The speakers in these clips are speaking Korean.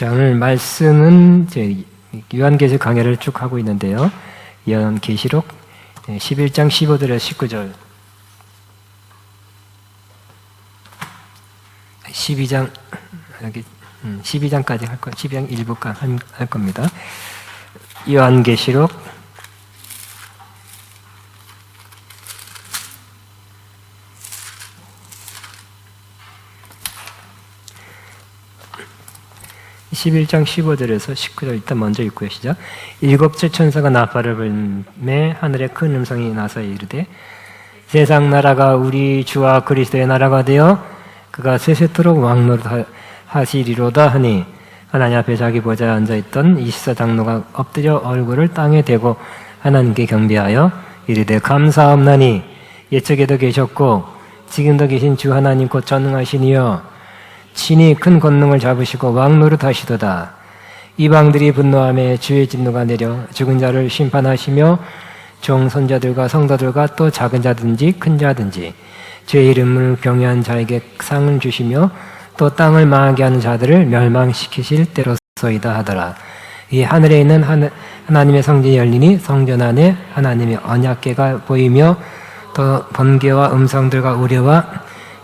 자, 오늘 말씀은 이제 요한계시록 강해를 쭉 하고 있는데요. 요한계시록 11장 15절에서 19절, 12장 여기 12장까지 할 거, 12장 일부까지 할 겁니다. 요한계시록 11장 15절에서 19절 일단 먼저 읽고요. 시작. 일곱째 천사가 나팔을 불매 하늘에 큰 음성이 나서 이르되 세상 나라가 우리 주와 그리스도의 나라가 되어 그가 세세토록 왕노릇 하시리로다 하니 하나님 앞에 자기 보좌에 앉아있던 24장로가 엎드려 얼굴을 땅에 대고 하나님께 경배하여 이르되 감사옵나니 옛적에도 계셨고 지금도 계신 주 하나님 곧 전능하신 이여 친히 큰 권능을 잡으시고 왕노릇 하시도다. 이방들이 분노하며 주의 진노가 내려 죽은 자를 심판하시며 종 선자들과 성도들과 또 작은 자든지 큰 자든지 주의 이름을 경외한 자에게 상을 주시며 또 땅을 망하게 하는 자들을 멸망시키실 때로서이다 하더라. 이 하늘에 있는 하나님의 성전이 열리니 성전 안에 하나님의 언약궤가 보이며 또 번개와 음성들과 우레와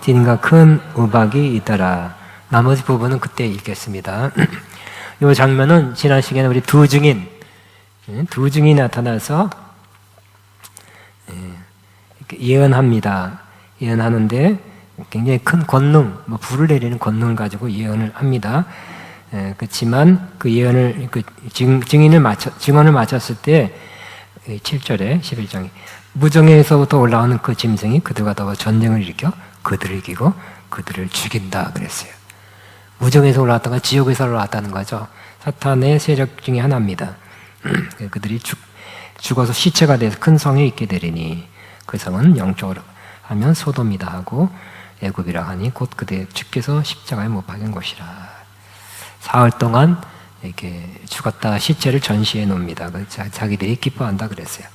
진과 큰 우박이 있더라. 나머지 부분은 그때 읽겠습니다. 이 장면은 지난 시간에 우리 두 증인이 나타나서 예언합니다. 예언하는데 굉장히 큰 권능, 불을 내리는 권능을 가지고 예언을 합니다. 그렇지만 그 예언을 증언을 마쳤을 때 7절에 11장에 무정에서부터 올라오는 그 짐승이 그들과 더불어 전쟁을 일으켜 그들을 이기고 그들을 죽인다 그랬어요. 무정에서 올라왔다가 지옥에서 올라왔다는 거죠. 사탄의 세력 중에 하나입니다. 그들이 죽어서 시체가 돼서 큰 성에 있게 되리니 그 성은 영적으로 하면 소돔이다 하고 애굽이라 하니 곧 그들 주께서 십자가에 못 박은 곳이라. 사흘 동안 이렇게 죽었다 시체를 전시해 놓습니다. 자기들이 기뻐한다 그랬어요.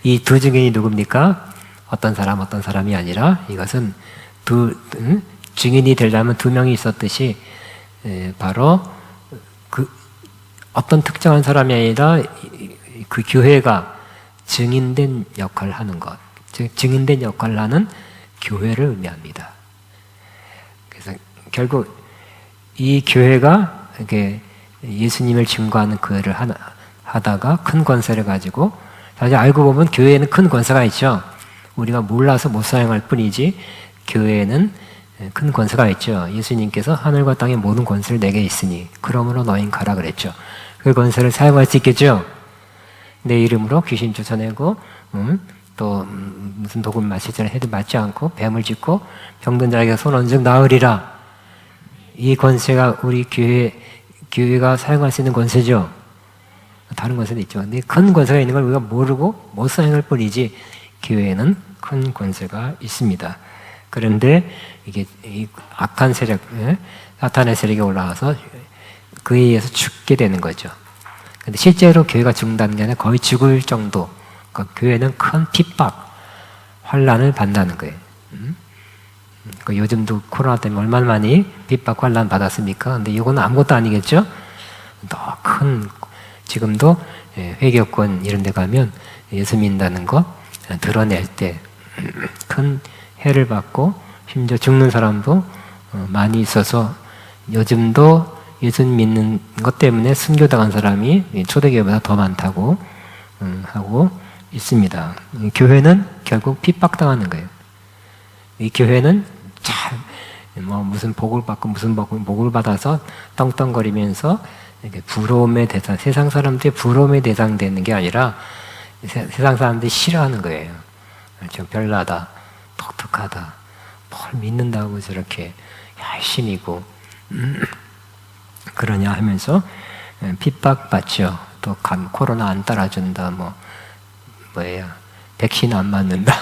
이 두 증인이 누굽니까? 어떤 사람이 아니라 이것은 증인이 되려면 두 명이 있었듯이 바로 그 어떤 특정한 사람이 아니라 그 교회가 증인된 역할을 하는 것, 즉 증인된 역할을 하는 교회를 의미합니다. 그래서 결국 이 교회가 이렇게 예수님을 증거하는 그 일을 하다가 큰 권세를 가지고, 사실 알고 보면 교회에는 큰 권세가 있죠. 우리가 몰라서 못 사용할 뿐이지 교회에는 큰 권세가 있죠. 예수님께서 하늘과 땅의 모든 권세를 내게 있으니 그러므로 너희는 가라 그랬죠. 그 권세를 사용할 수 있겠죠. 내 이름으로 귀신 쫓아내고 또 무슨 독을 마시자는 해도 맞지 않고 뱀을 짚고 병든 자에게 손 얹어 나으리라. 이 권세가 우리 교회가 사용할 수 있는 권세죠. 다른 권세도 있죠. 근데 큰 권세가 있는 걸 우리가 모르고 못 사용할 뿐이지 교회에는 큰 권세가 있습니다. 그런데 이게 악한 세력, 사탄의 세력이 올라와서 그에 의해서 죽게 되는 거죠. 근데 실제로 교회가 죽는다는 게 아니라 거의 죽을 정도, 그러니까 교회는 큰 핍박, 환난을 받는다는 거예요. 요즘도 코로나 때문에 얼마나 많이 핍박, 환난 받았습니까? 근데 이건 아무것도 아니겠죠? 더 큰, 지금도 회개권 이런 데 가면 예수 믿는다는 거 드러낼 때 큰 해를 받고 심지어 죽는 사람도 많이 있어서 요즘도 예수 믿는 것 때문에 순교당한 사람이 초대교회보다 더 많다고 하고 있습니다. 교회는 결국 핍박당하는 거예요. 이 교회는 잘 무슨 복을 받고 무슨 복을 받아서 떵떵거리면서 이렇게 부러움의 대상, 세상 사람들이 부러움의 대상 되는 게 아니라 세상 사람들이 싫어하는 거예요. 좀 별나다, 독특하다, 뭘 믿는다고 저렇게 열심히고 그러냐 하면서 핍박받죠. 또 코로나 안 따라준다, 백신 안 맞는다,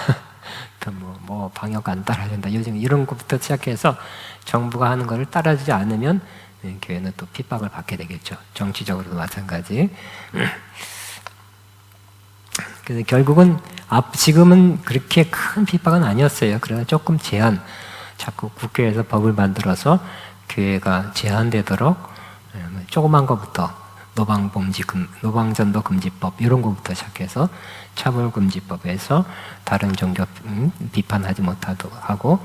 또 뭐 방역 안 따라준다. 요즘 이런 것부터 시작해서 정부가 하는 거를 따라주지 않으면 교회는 또 핍박을 받게 되겠죠. 정치적으로도 마찬가지. 그래서 결국은 지금은 그렇게 큰 핍박은 아니었어요. 그래서 조금 자꾸 국회에서 법을 만들어서 교회가 제한되도록 조그만 것부터 노방전도 금지법 이런 것부터 시작해서 차별금지법에서 다른 종교 비판하지 못하도록 하고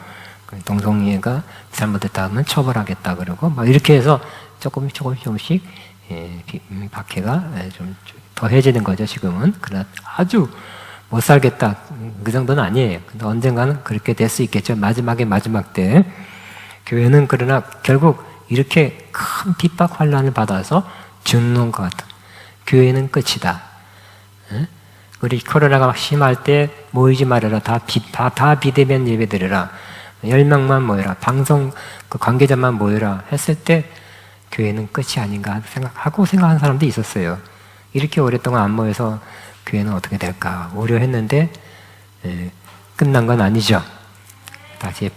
동성애가 잘못됐다 하면 처벌하겠다 그러고 막 이렇게 해서 조금씩 박해가 좀 더해지는 거죠 지금은. 그러나 아주 못 살겠다 그 정도는 아니에요. 근데 언젠가는 그렇게 될 수 있겠죠. 마지막 때 교회는 그러나 결국 이렇게 큰 핍박 환란을 받아서 죽는 것 같아. 교회는 끝이다. 우리 코로나가 막 심할 때 모이지 말아라. 다 비대면 예배 드려라. 10명만 모여라. 방송 그 관계자만 모여라 했을 때 교회는 끝이 아닌가 생각하는 사람도 있었어요. 이렇게 오랫동안 안 모여서 교회는 어떻게 될까 우려했는데 끝난 건 아니죠. 다시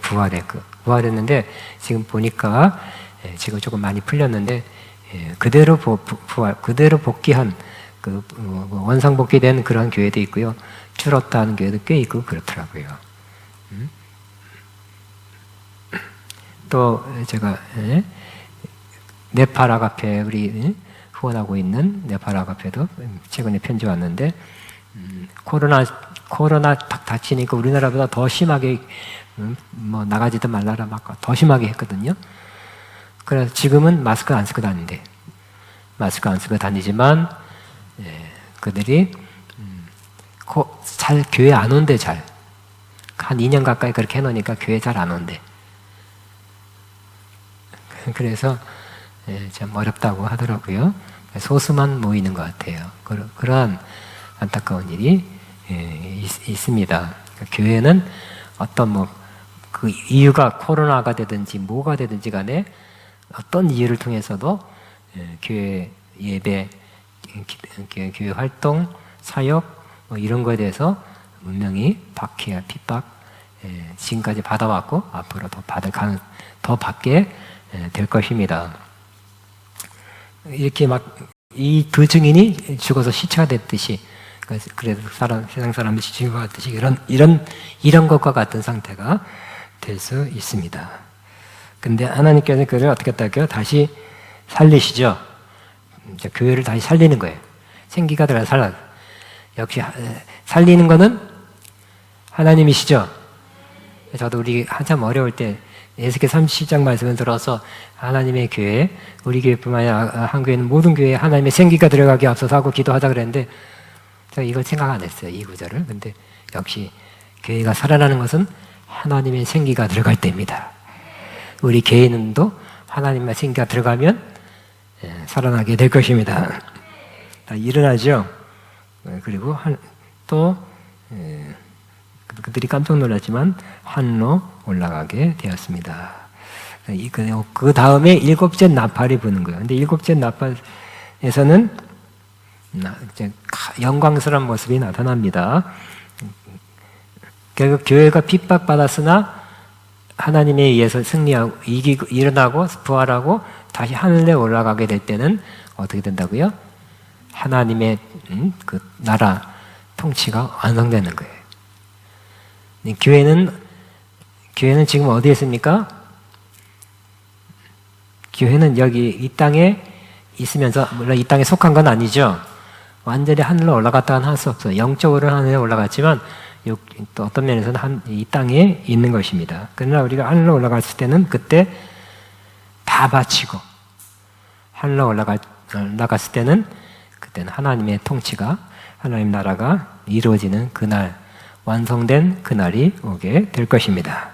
부활했는데 지금 보니까 지금 조금 많이 풀렸는데 그대로 복귀한 원상복귀된 그런 교회도 있고요. 줄었다 하는 교회도 꽤 있고 그렇더라고요. 또 제가 네팔 아가페 우리 후원하고 있는 네팔 아가페도 최근에 편지 왔는데 코로나 딱 닥치니까 우리나라보다 더 심하게 뭐 나가지도 말라라 막 더 심하게 했거든요. 그래서 지금은 마스크 안 쓰고 다닌대. 마스크 안 쓰고 다니지만 그들이 잘 교회 안 온대. 잘 한 2년 가까이 그렇게 해놓으니까 교회 잘 안 온대. 그래서 참 어렵다고 하더라고요. 소수만 모이는 것 같아요. 그러한 안타까운 일이 있습니다. 그러니까 교회는 어떤 그 이유가 코로나가 되든지 뭐가 되든지 간에 어떤 이유를 통해서도 교회 예배, 교회 활동, 사역 이런 거에 대해서 분명히 박해와 핍박 지금까지 받아왔고 앞으로 더 받게 될 것입니다. 이렇게 그 증인이 죽어서 시체가 됐듯이 그래도 세상 사람들이 죽어갔듯이 이런 것과 같은 상태가 될 수 있습니다. 근데 하나님께서 그를 어떻게 했다고요? 다시 살리시죠. 이제 교회를 다시 살리는 거예요. 생기가 들어서 살아. 역시 살리는 거는 하나님이시죠. 저도 우리 한참 어려울 때 에스겔 37장 말씀을 들어서 하나님의 교회, 우리 교회뿐만 아니라 한교회는 모든 교회에 하나님의 생기가 들어가게 앞서서 하고 기도하자 그랬는데 제가 이걸 생각 안 했어요. 이 구절을. 근데 역시 교회가 살아나는 것은 하나님의 생기가 들어갈 때입니다. 우리 개인도 하나님의 생기가 들어가면 살아나게 될 것입니다. 다 일어나죠. 그리고 또 그들이 깜짝 놀랐지만 하늘로 올라가게 되었습니다. 그 다음에 7째 나팔이 부는 거예요. 근데 7째 나팔에서는 영광스러운 모습이 나타납니다. 결국 교회가 핍박받았으나 하나님에 의해서 승리하고 일어나고 부활하고 다시 하늘에 올라가게 될 때는 어떻게 된다고요? 하나님의 그 나라 통치가 완성되는 거예요. 교회는 지금 어디에 있습니까? 교회는 여기 이 땅에 있으면서 물론 이 땅에 속한 건 아니죠. 완전히 하늘로 올라갔다고는 할 수 없어요. 영적으로는 하늘에 올라갔지만 또 어떤 면에서는 이 땅에 있는 것입니다. 그러나 우리가 하늘로 올라갔을 때는 그때 다 바치고 하늘로 올라갔을 때는 그때는 하나님의 통치가 하나님 나라가 이루어지는 그날 완성된 그날이 오게 될 것입니다.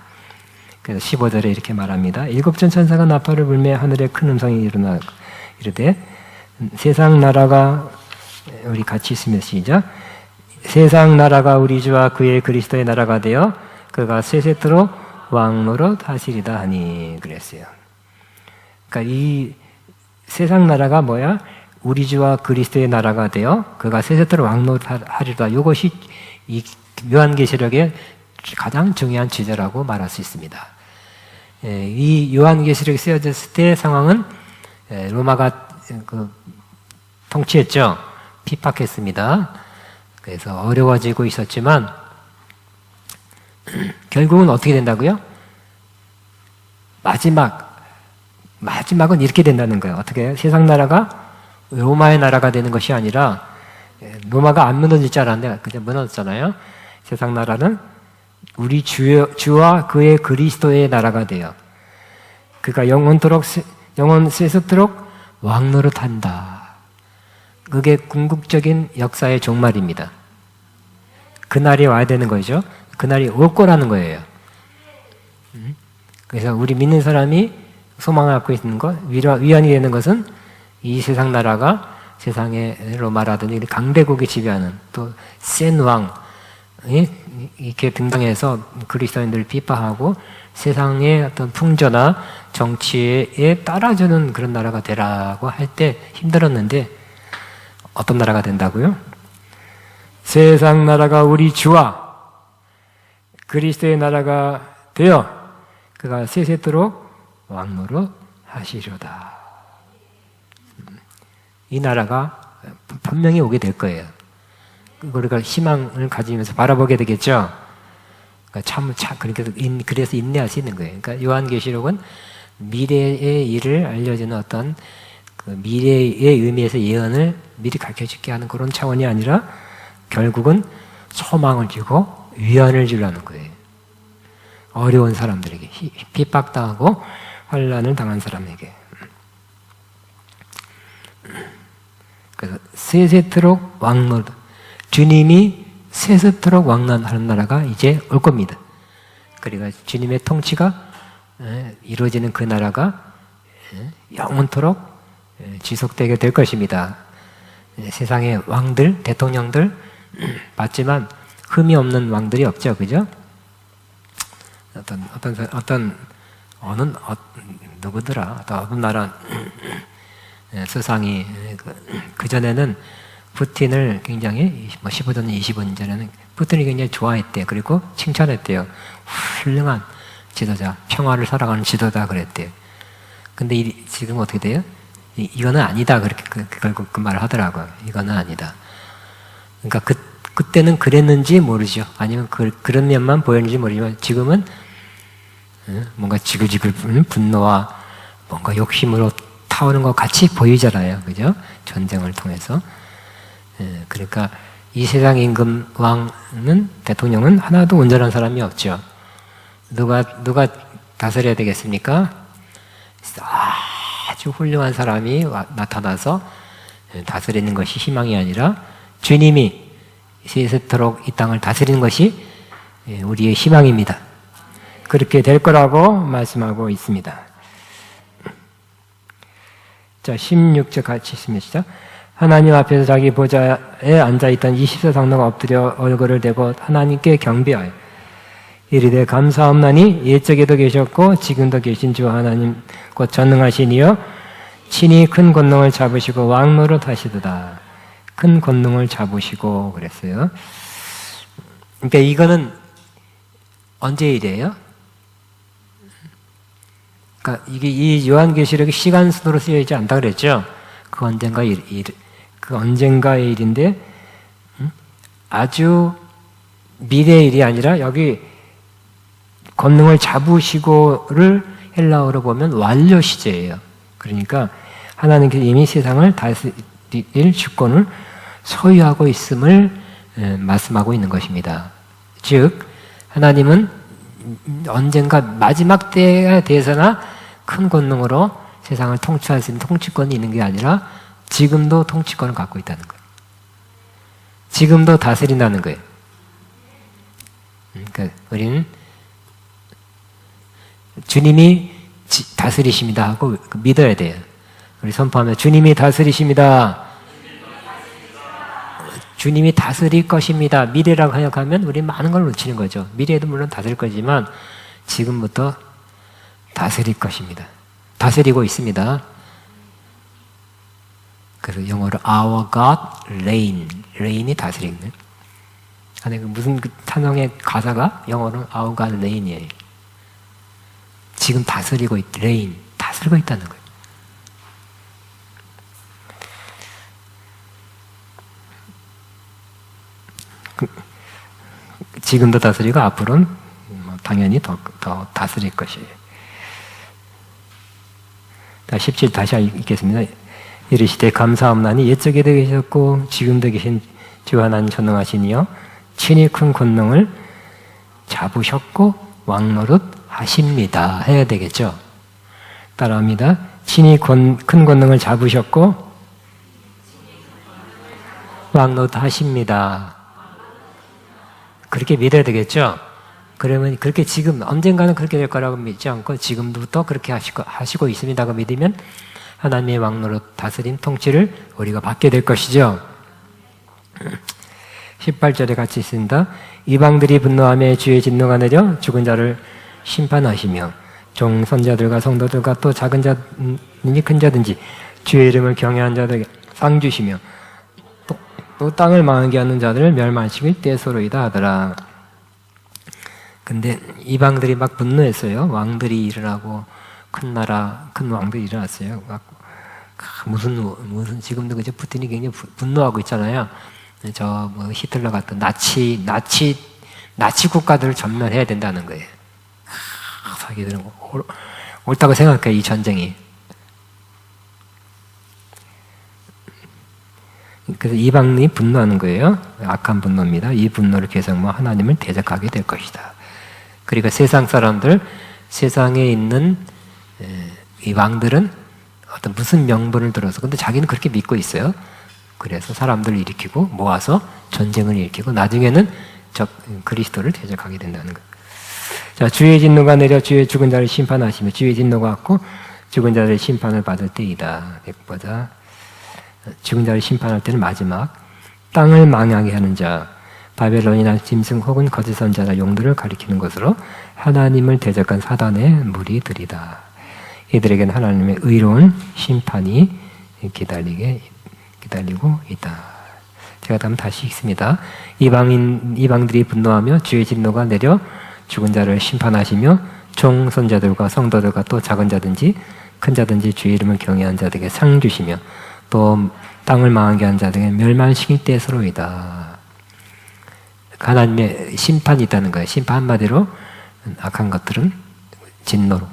그래서 15절에 이렇게 말합니다. 7전 천사가 나팔을 불매 하늘에 큰 음성이 일어나 이르되 세상 나라가 우리 같이 있으면 시작. 세상 나라가 우리 주와 그의 그리스도의 나라가 되어 그가 세세토록 왕노릇 하시리다 하니 그랬어요. 그러니까 이 세상 나라가 뭐야? 우리 주와 그리스도의 나라가 되어 그가 세세토록 왕노릇 하리다. 이것이 이 요한계시록의 가장 중요한 주제라고 말할 수 있습니다. 이 요한계시록이 쓰여졌을 때 상황은 로마가 통치했죠. 핍박했습니다. 그래서 어려워지고 있었지만 결국은 어떻게 된다고요? 마지막 마지막은 이렇게 된다는 거예요. 어떻게 해요? 세상 나라가 로마의 나라가 되는 것이 아니라, 로마가 안 무너질 줄 알았는데 그냥 무너졌잖아요. 세상 나라는 우리 주와 그의 그리스도의 나라가 돼요. 그가 영원 세습토록 왕노릇한다. 그게 궁극적인 역사의 종말입니다. 그날이 와야 되는 거죠. 그날이 올 거라는 거예요. 그래서 우리 믿는 사람이 소망을 갖고 있는 것, 위안이 되는 것은 이 세상 나라가 세상의 로마라든지 강대국이 지배하는 또 센 왕이 이렇게 등장해서 그리스도인들을 비판하고 세상의 어떤 풍조나 정치에 따라주는 그런 나라가 되라고 할 때 힘들었는데 어떤 나라가 된다고요? 세상 나라가 우리 주와 그리스도의 나라가 되어 그가 세세토록 왕노릇 하시려다. 이 나라가 분명히 오게 될 거예요. 우리가 희망을 가지면서 바라보게 되겠죠. 그러니까 그래서 인내할 수 있는 거예요. 그러니까 요한계시록은 미래의 일을 알려주는 어떤 그 미래의 의미에서 예언을 미리 가르쳐주게 하는 그런 차원이 아니라 결국은 소망을 주고 위안을 주려는 거예요. 어려운 사람들에게, 핍박당하고 환난을 당한 사람에게. 그래서 세세토록 왕노릇, 주님이 세세토록 왕노릇하는 나라가 이제 올 겁니다. 그러니까 주님의 통치가 이루어지는 그 나라가 영원토록 지속되게 될 것입니다. 세상의 왕들, 대통령들 봤지만 흠이 없는 왕들이 없죠, 그죠? 누구더라? 어떤 나라 수상이 그전에는 푸틴을 굉장히 15년, 20년 전에는 푸틴이 굉장히 좋아했대요. 그리고 칭찬했대요. 훌륭한 지도자, 평화를 살아가는 지도자 그랬대요. 근데 지금 어떻게 돼요? 이거는 아니다. 그렇게 결국 그 말을 하더라고요. 이거는 아니다. 그러니까 그때는 그랬는지 모르죠. 아니면 그런 면만 보였는지 모르지만 지금은 뭔가 지글지글 분노와 뭔가 욕심으로 타오는 것 같이 보이잖아요. 그죠? 전쟁을 통해서. 그러니까 이 세상 임금 왕은, 대통령은 하나도 온전한 사람이 없죠. 누가 다스려야 되겠습니까? 아주 훌륭한 사람이 나타나서 다스리는 것이 희망이 아니라 주님이 세세토록 이 땅을 다스리는 것이 우리의 희망입니다. 그렇게 될 거라고 말씀하고 있습니다. 자, 16절 같이 읽습니다. 하나님 앞에서 자기 보좌에 앉아있던 24장로가 엎드려 얼굴을 대고 하나님께 경배하여 이르되 감사함나니 옛적에도 계셨고 지금도 계신 주 하나님 곧 전능하신 이여 친히 큰 권능을 잡으시고 왕노릇 하시도다. 큰 권능을 잡으시고 그랬어요. 그러니까 이거는 언제 일이에요? 그러니까 이게 이 요한계시록이 시간 순으로 쓰여 있지 않다 그랬죠. 그 언젠가의 일인데 아주 미래의 일이 아니라 여기 권능을 잡으시고를 헬라어로 보면 완료 시제예요. 그러니까 하나님께서 이미 세상을 다스릴 주권을 소유하고 있음을 말씀하고 있는 것입니다. 즉 하나님은 언젠가 마지막 때에 대해서나 큰 권능으로 세상을 통치할 수 있는 통치권이 있는 게 아니라 지금도 통치권을 갖고 있다는 거예요. 지금도 다스린다는 거예요. 그러니까 우리는 주님이 다스리십니다 하고 믿어야 돼요. 우리 선포하면 주님이 다스리십니다. 주님이 다스릴 것입니다. 미래라고 생각하면 우리 많은 걸 놓치는 거죠. 미래에도 물론 다스릴 거지만 지금부터 다스릴 것입니다. 다스리고 있습니다. 그래서 영어로 Our God reign이 다스리는. 아니 무슨 찬송의 가사가 영어로 Our God reign이에요. 지금 다스리고 다스리고 있다는 거예요. 지금도 다스리고 앞으로는 당연히 더 다스릴 것이에요. 17 다시 읽겠습니다. 이르시되 감사함나니 옛적에도 계셨고 지금도 계신 주 하나님 전능하시니요 친히 큰 권능을 잡으셨고 왕노릇 하십니다 해야 되겠죠. 따라합니다. 친히 큰 권능을 잡으셨고 왕노릇 하십니다. 그렇게 믿어야 되겠죠. 그러면 그렇게 지금 언젠가는 그렇게 될 거라고 믿지 않고 지금부터 그렇게 하시고 있습니다고 믿으면 하나님의 왕노릇 다스림 통치를 우리가 받게 될 것이죠. 18절에 같이 있습니다. 이방들이 분노하며 주의 진노가 내려 죽은 자를 심판하시며 종 선자들과 성도들과 또 작은 자든지 큰 자든지 주의 이름을 경외한 자들에게 상 주시며 또 땅을 망하게 하는 자들을 멸망시킬 때소로이다 하더라. 근데 이방들이 막 분노했어요. 왕들이 일어나고 큰 나라, 큰 왕들이 일어났어요. 무슨 지금도 그저 푸틴이 굉장히 분노하고 있잖아요. 저 뭐 히틀러 같은 나치 국가들을 전멸해야 된다는 거예요. 자기들은 옳다고 생각해 이 전쟁이. 그래서 이방이 분노하는 거예요. 악한 분노입니다. 이 분노를 계속 하나님을 대적하게 될 것이다. 그리고 세상 사람들, 세상에 있는 이 왕들은 어떤 무슨 명분을 들어서 근데 자기는 그렇게 믿고 있어요. 그래서 사람들을 일으키고 모아서 전쟁을 일으키고 나중에는 그리스도를 대적하게 된다는 거예요. 자, 주의 진노가 내려 주의 죽은 자를 심판하시며 주의 진노가 왔고 죽은 자를 심판을 받을 때이다. 보자. 죽은 자를 심판할 때는 마지막 땅을 망하게 하는 자 바벨론이나 짐승 혹은 거짓 선자나 용들을 가리키는 것으로 하나님을 대적한 사단의 무리들이다. 이들에게는 하나님의 의로운 심판이 기다리고 있다. 제가 다시 읽습니다. 이방들이 분노하며 주의 진노가 내려 죽은 자를 심판하시며 종 선자들과 성도들과 또 작은 자든지 큰 자든지 주의 이름을 경외한 자들에게 상 주시며 또 땅을 망하게 한 자들에게 멸망시킬 때서로이다. 하나님의 심판이 있다는 거예요. 심판 한마디로 악한 것들은 진노로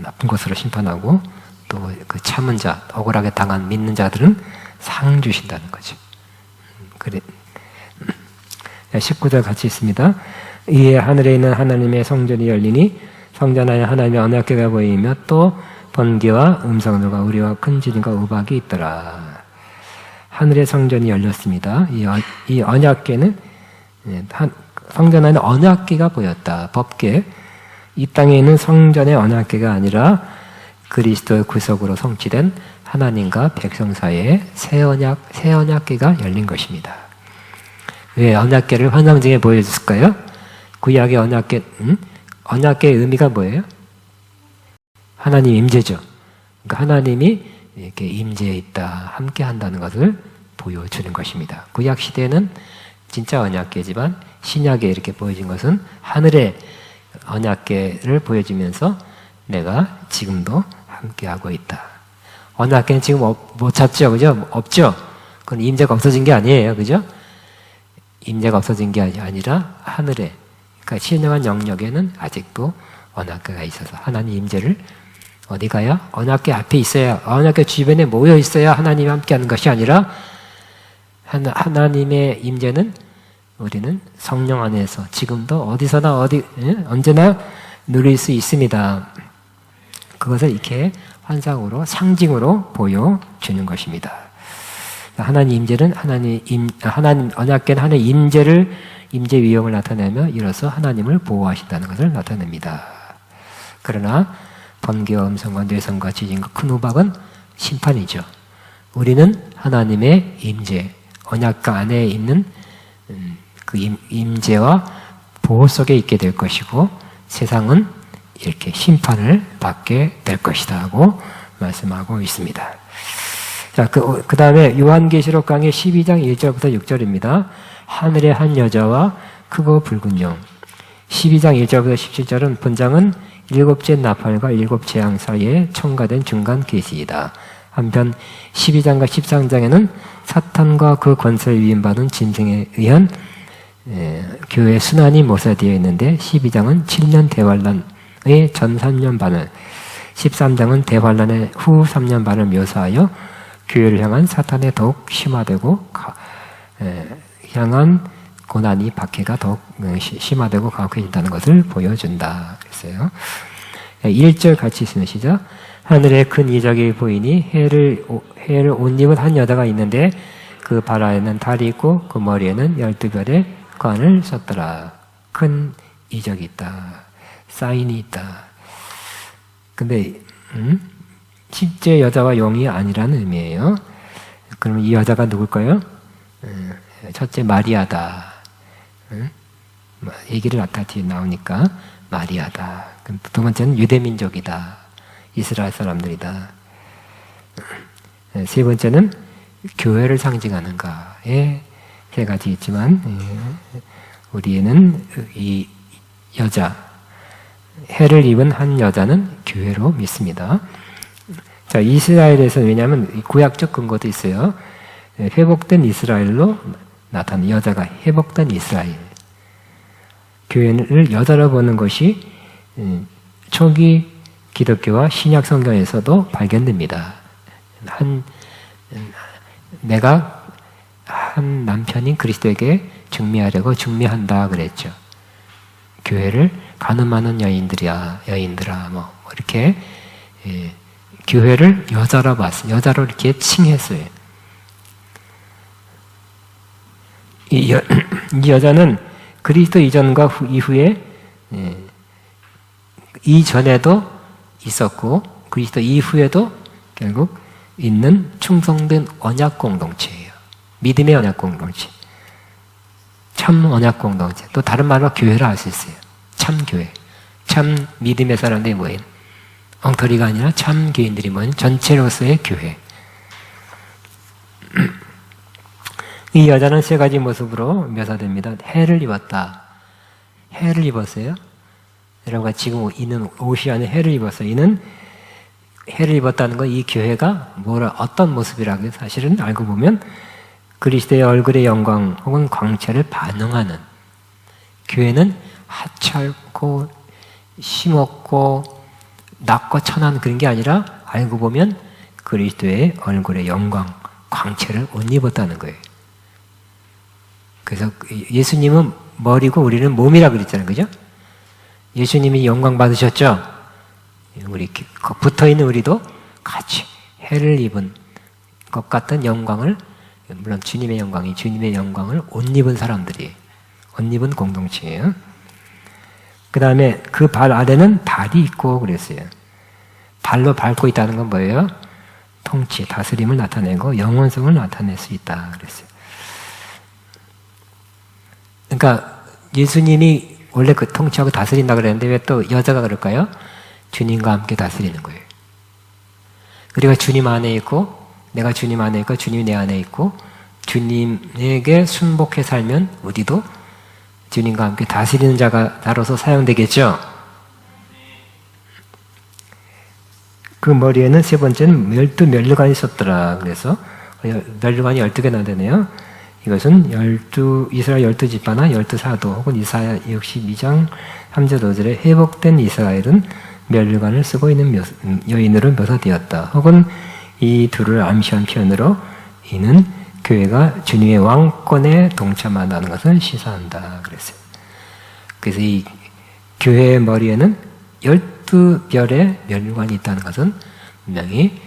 나쁜 것으로 심판하고 또 그 참은 자, 억울하게 당한 믿는 자들은 상 주신다는 거죠. 그래. 19절 같이 있습니다. 이에 하늘에 있는 하나님의 성전이 열리니 성전 안에 하나님의 언약궤가 보이며 또 번개와 음성들과 우리와 큰 지진과 우박이 있더라. 하늘의 성전이 열렸습니다. 이 언약궤는 성전 안에 언약궤가 보였다. 법궤. 이 땅에 있는 성전의 언약궤가 아니라 그리스도의 구속으로 성취된 하나님과 백성 사이에 새 언약궤가 열린 것입니다. 왜 언약궤를 환상중에 보여줬을까요? 구약의 언약궤의 의미가 뭐예요? 하나님 임재죠. 그러니까 하나님이 이렇게 임재해 있다, 함께 한다는 것을 보여주는 것입니다. 구약 시대는 진짜 언약궤지만 신약에 이렇게 보여진 것은 하늘의 언약궤를 보여주면서 내가 지금도 함께하고 있다. 언약궤는 지금 못 찾죠, 그죠? 없죠. 그건 임재가 없어진 게 아니에요, 그죠? 임재가 없어진 게 아니라 하늘에, 그러니까 신령한 영역에는 아직도 언약궤가 있어서 하나님 임재를 어디 가야? 언약궤 앞에 있어야, 언약궤 주변에 모여 있어야 하나님이 함께하는 것이 아니라 하나님의 임재는 우리는 성령 안에서 지금도 어디서나 언제나 누릴 수 있습니다. 그것을 이렇게 환상으로 상징으로 보여주는 것입니다. 하나님 임재는 하나님 언약궤는 하나님 임재 위엄을 나타내며 이로써 하나님을 보호하신다는 것을 나타냅니다. 그러나 번개와 음성과 뇌성과 지진과 큰 우박은 심판이죠. 우리는 하나님의 임재, 언약궤 안에 있는 그 임재와 보호 속에 있게 될 것이고 세상은 이렇게 심판을 받게 될 것이다 하고 말씀하고 있습니다. 자, 그 다음에 요한계시록 강의 12장 1절부터 6절입니다. 하늘의 한 여자와 크고 붉은 영. 12장 1절부터 17절은 본장은 일곱째 나팔과 일곱 재앙 사이에 첨가된 중간 계시이다. 한편 12장과 13장에는 사탄과 그 권세를 위임받은 짐승에 의한 교회 순환이 모사되어 있는데 12장은 7년 대환란의 전 3년 반을 13장은 대환란의 후 3년 반을 묘사하여 교회를 향한 사탄의 더욱 심화되고 향한 고난이 박해가 더욱 심화되고 가혹해진다는 것을 보여준다 그랬어요. 1절 같이 있으면 시작. 하늘에 큰 이적이 보이니 해를 옷 입은 한 여자가 있는데 그 발 아래는 달이 있고 그 머리에는 12별의 관을 썼더라. 큰 이적이 있다. 사인이 있다. 근데 실제 여자와 용이 아니라는 의미예요. 그러면 이 여자가 누굴까요? 첫째 마리아다. 얘기를 아까 뒤에 나오니까 마리아다. 두 번째는 유대민족이다. 이스라엘 사람들이다. 세 번째는 교회를 상징하는가에 세 가지 있지만 우리는 이 여자, 해를 입은 한 여자는 교회로 믿습니다. 자, 이스라엘에서는 왜냐하면 구약적 근거도 있어요. 회복된 이스라엘로 나타난 여자가 회복된 이스라엘. 교회를 여자로 보는 것이 초기 기독교와 신약 성경에서도 발견됩니다. 내가 한 남편인 그리스도에게 중매한다 그랬죠. 교회를 가늠하는 여인들아 뭐 이렇게 교회를 여자로 봤어요. 여자로 이렇게 칭했어요. 이 여자는 그리스도 이전과 이후에 이전에도 있었고 그리스도 이후에도 결국 있는 충성된 언약 공동체예요. 믿음의 언약 공동체. 참 언약 공동체. 또 다른 말로 교회라 할 수 있어요. 참 교회. 참 믿음의 사람들이 모인 엉터리가 아니라 참 교인들이 모인 전체로서의 교회. 이 여자는 세 가지 모습으로 묘사됩니다. 해를 입었다. 해를 입었어요. 여러분과 지금 있는 옷이 아닌 해를 입었어요. 이는 해를 입었다는 건 이 교회가 어떤 모습이라고 사실은 알고 보면 그리스도의 얼굴의 영광 혹은 광채를 반응하는 교회는 하찮고 심없고 낮고 천한 그런 게 아니라 알고 보면 그리스도의 얼굴의 영광, 광채를 옷 입었다는 거예요. 그래서 예수님은 머리고 우리는 몸이라 그랬잖아요. 그죠? 예수님이 영광 받으셨죠? 우리 붙어있는 우리도 같이 해를 입은 것 같은 영광을, 물론 주님의 영광을 옷 입은 사람들이, 옷 입은 공동체예요. 그 다음에 그 발 아래는 달이 있고 그랬어요. 발로 밟고 있다는 건 뭐예요? 통치, 다스림을 나타내고 영원성을 나타낼 수 있다 그랬어요. 그러니까 예수님이 원래 그 통치하고 다스린다 그랬는데 왜 또 여자가 그럴까요? 주님과 함께 다스리는 거예요. 우리가 주님 안에 있고 내가 주님 안에 있고 주님이 내 안에 있고 주님에게 순복해 살면 우리도 주님과 함께 다스리는 자로서 사용되겠죠. 그 머리에는 세 번째는 12면류관이 있었더라. 그래서 면류관이 12개나 되네요. 이것은 이스라엘 12지파나 12사도 혹은 이사야 62장 3절 5절에 회복된 이스라엘은 면류관을 쓰고 있는 여인으로 묘사되었다. 혹은 이 둘을 암시한 표현으로 이는 교회가 주님의 왕권에 동참한다는 것을 시사한다 그랬어요. 그래서 이 교회의 머리에는 12별의 면류관이 있다는 것은 분명히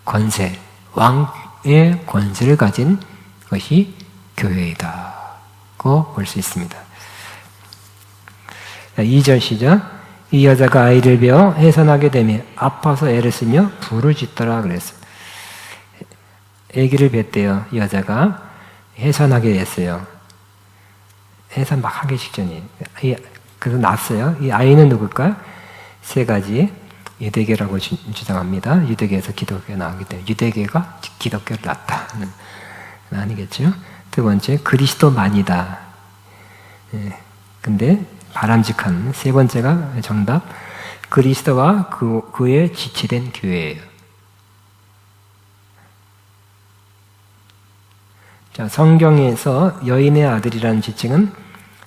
권세, 왕의 권세를 가진 것이 교회이다고 볼 수 있습니다. 2절 시작. 이 여자가 아이를 베어 해산하게 되며 아파서 애를 쓰며 불을 짓더라 그랬어요. 아기를 뱄대요. 이 여자가 해산하게 됐어요. 해산 막 하기 직전이. 그래서 낳았어요. 이 아이는 누굴까? 세 가지 유대계라고 주장합니다. 유대계에서 기독교가 나오기 때문에 유대계가 기독교를 낳았다는 아니겠죠. 두 번째 그리스도만이다. 근데 바람직한 세 번째가 정답. 그리스도와 그의 지체된 교회예요. 자, 성경에서 여인의 아들이라는 지칭은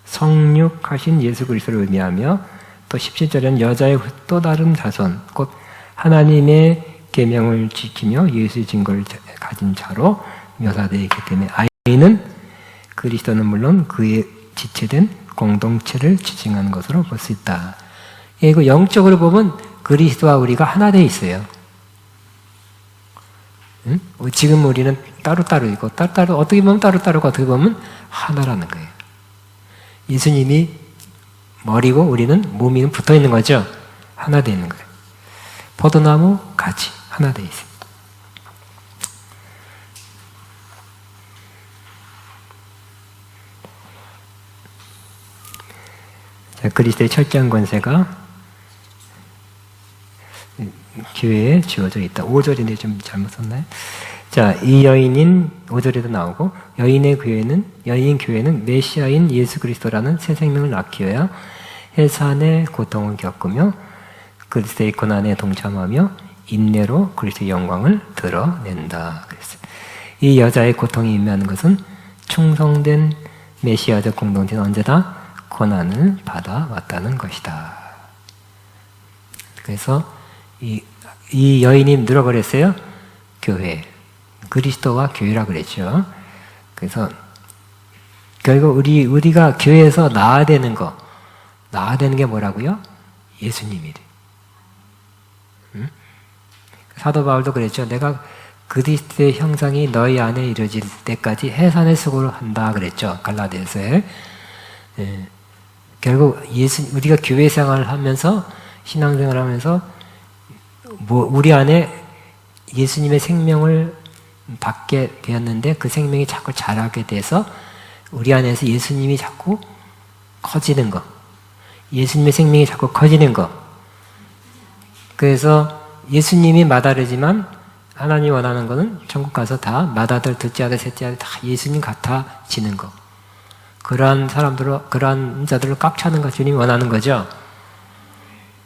성육하신 예수 그리스도를 의미하며 또 17절에는 여자의 또 다른 자손, 곧 하나님의 계명을 지키며 예수의 증거를 가진 자로 묘사되어 있기 때문에 아이는 그리스도는 물론 그의 지체된 공동체를 지칭하는 것으로 볼 수 있다. 이거 영적으로 보면 그리스도와 우리가 하나 되어 있어요. 응? 지금 우리는 따로따로 있고 따로따로 어떻게 보면 따로따로고 어떻게 보면 하나라는 거예요. 예수님이 머리고 우리는 몸이 붙어 있는 거죠. 하나 되어 있는 거예요. 포도나무 가지 하나 되어 있어요. 자, 그리스도의 철저한 권세가 교회에 주어져 있다. 5절인데 좀 잘못 썼나요? 자, 이 여인인 5절에도 나오고 여인 교회는 메시아인 예수 그리스도라는 새 생명을 낳기어야 해산의 고통을 겪으며 그리스도의 고난에 동참하며 인내로 그리스도의 영광을 드러낸다. 그랬어요. 이 여자의 고통이 임하는 것은 충성된 메시아적 공동체는 언제나 고난을 받아왔다는 것이다. 그래서 이 여인이 늘어버렸어요. 교회. 그리스도와 교회라 그랬죠. 그래서 결국 우리가 교회에서 나아야 되는 게 뭐라고요? 예수님이래. 응? 사도 바울도 그랬죠. 내가 그리스도의 형상이 너희 안에 이루어질 때까지 해산의 수고를 한다 그랬죠. 갈라디아서에. 예. 결국 우리가 교회 생활을 하면서 신앙생활을 하면서 우리 안에 예수님의 생명을 받게 되었는데 그 생명이 자꾸 자라게 돼서 우리 안에서 예수님이 자꾸 커지는 거, 예수님의 생명이 자꾸 커지는 거. 그래서 예수님이 마다르지만 하나님이 원하는 것은 천국 가서 다 맏아들, 둘째 아들, 셋째 아들 다 예수님 같아지는 거. 그러한 자들로 꽉 차는 거 주님이 원하는 거죠.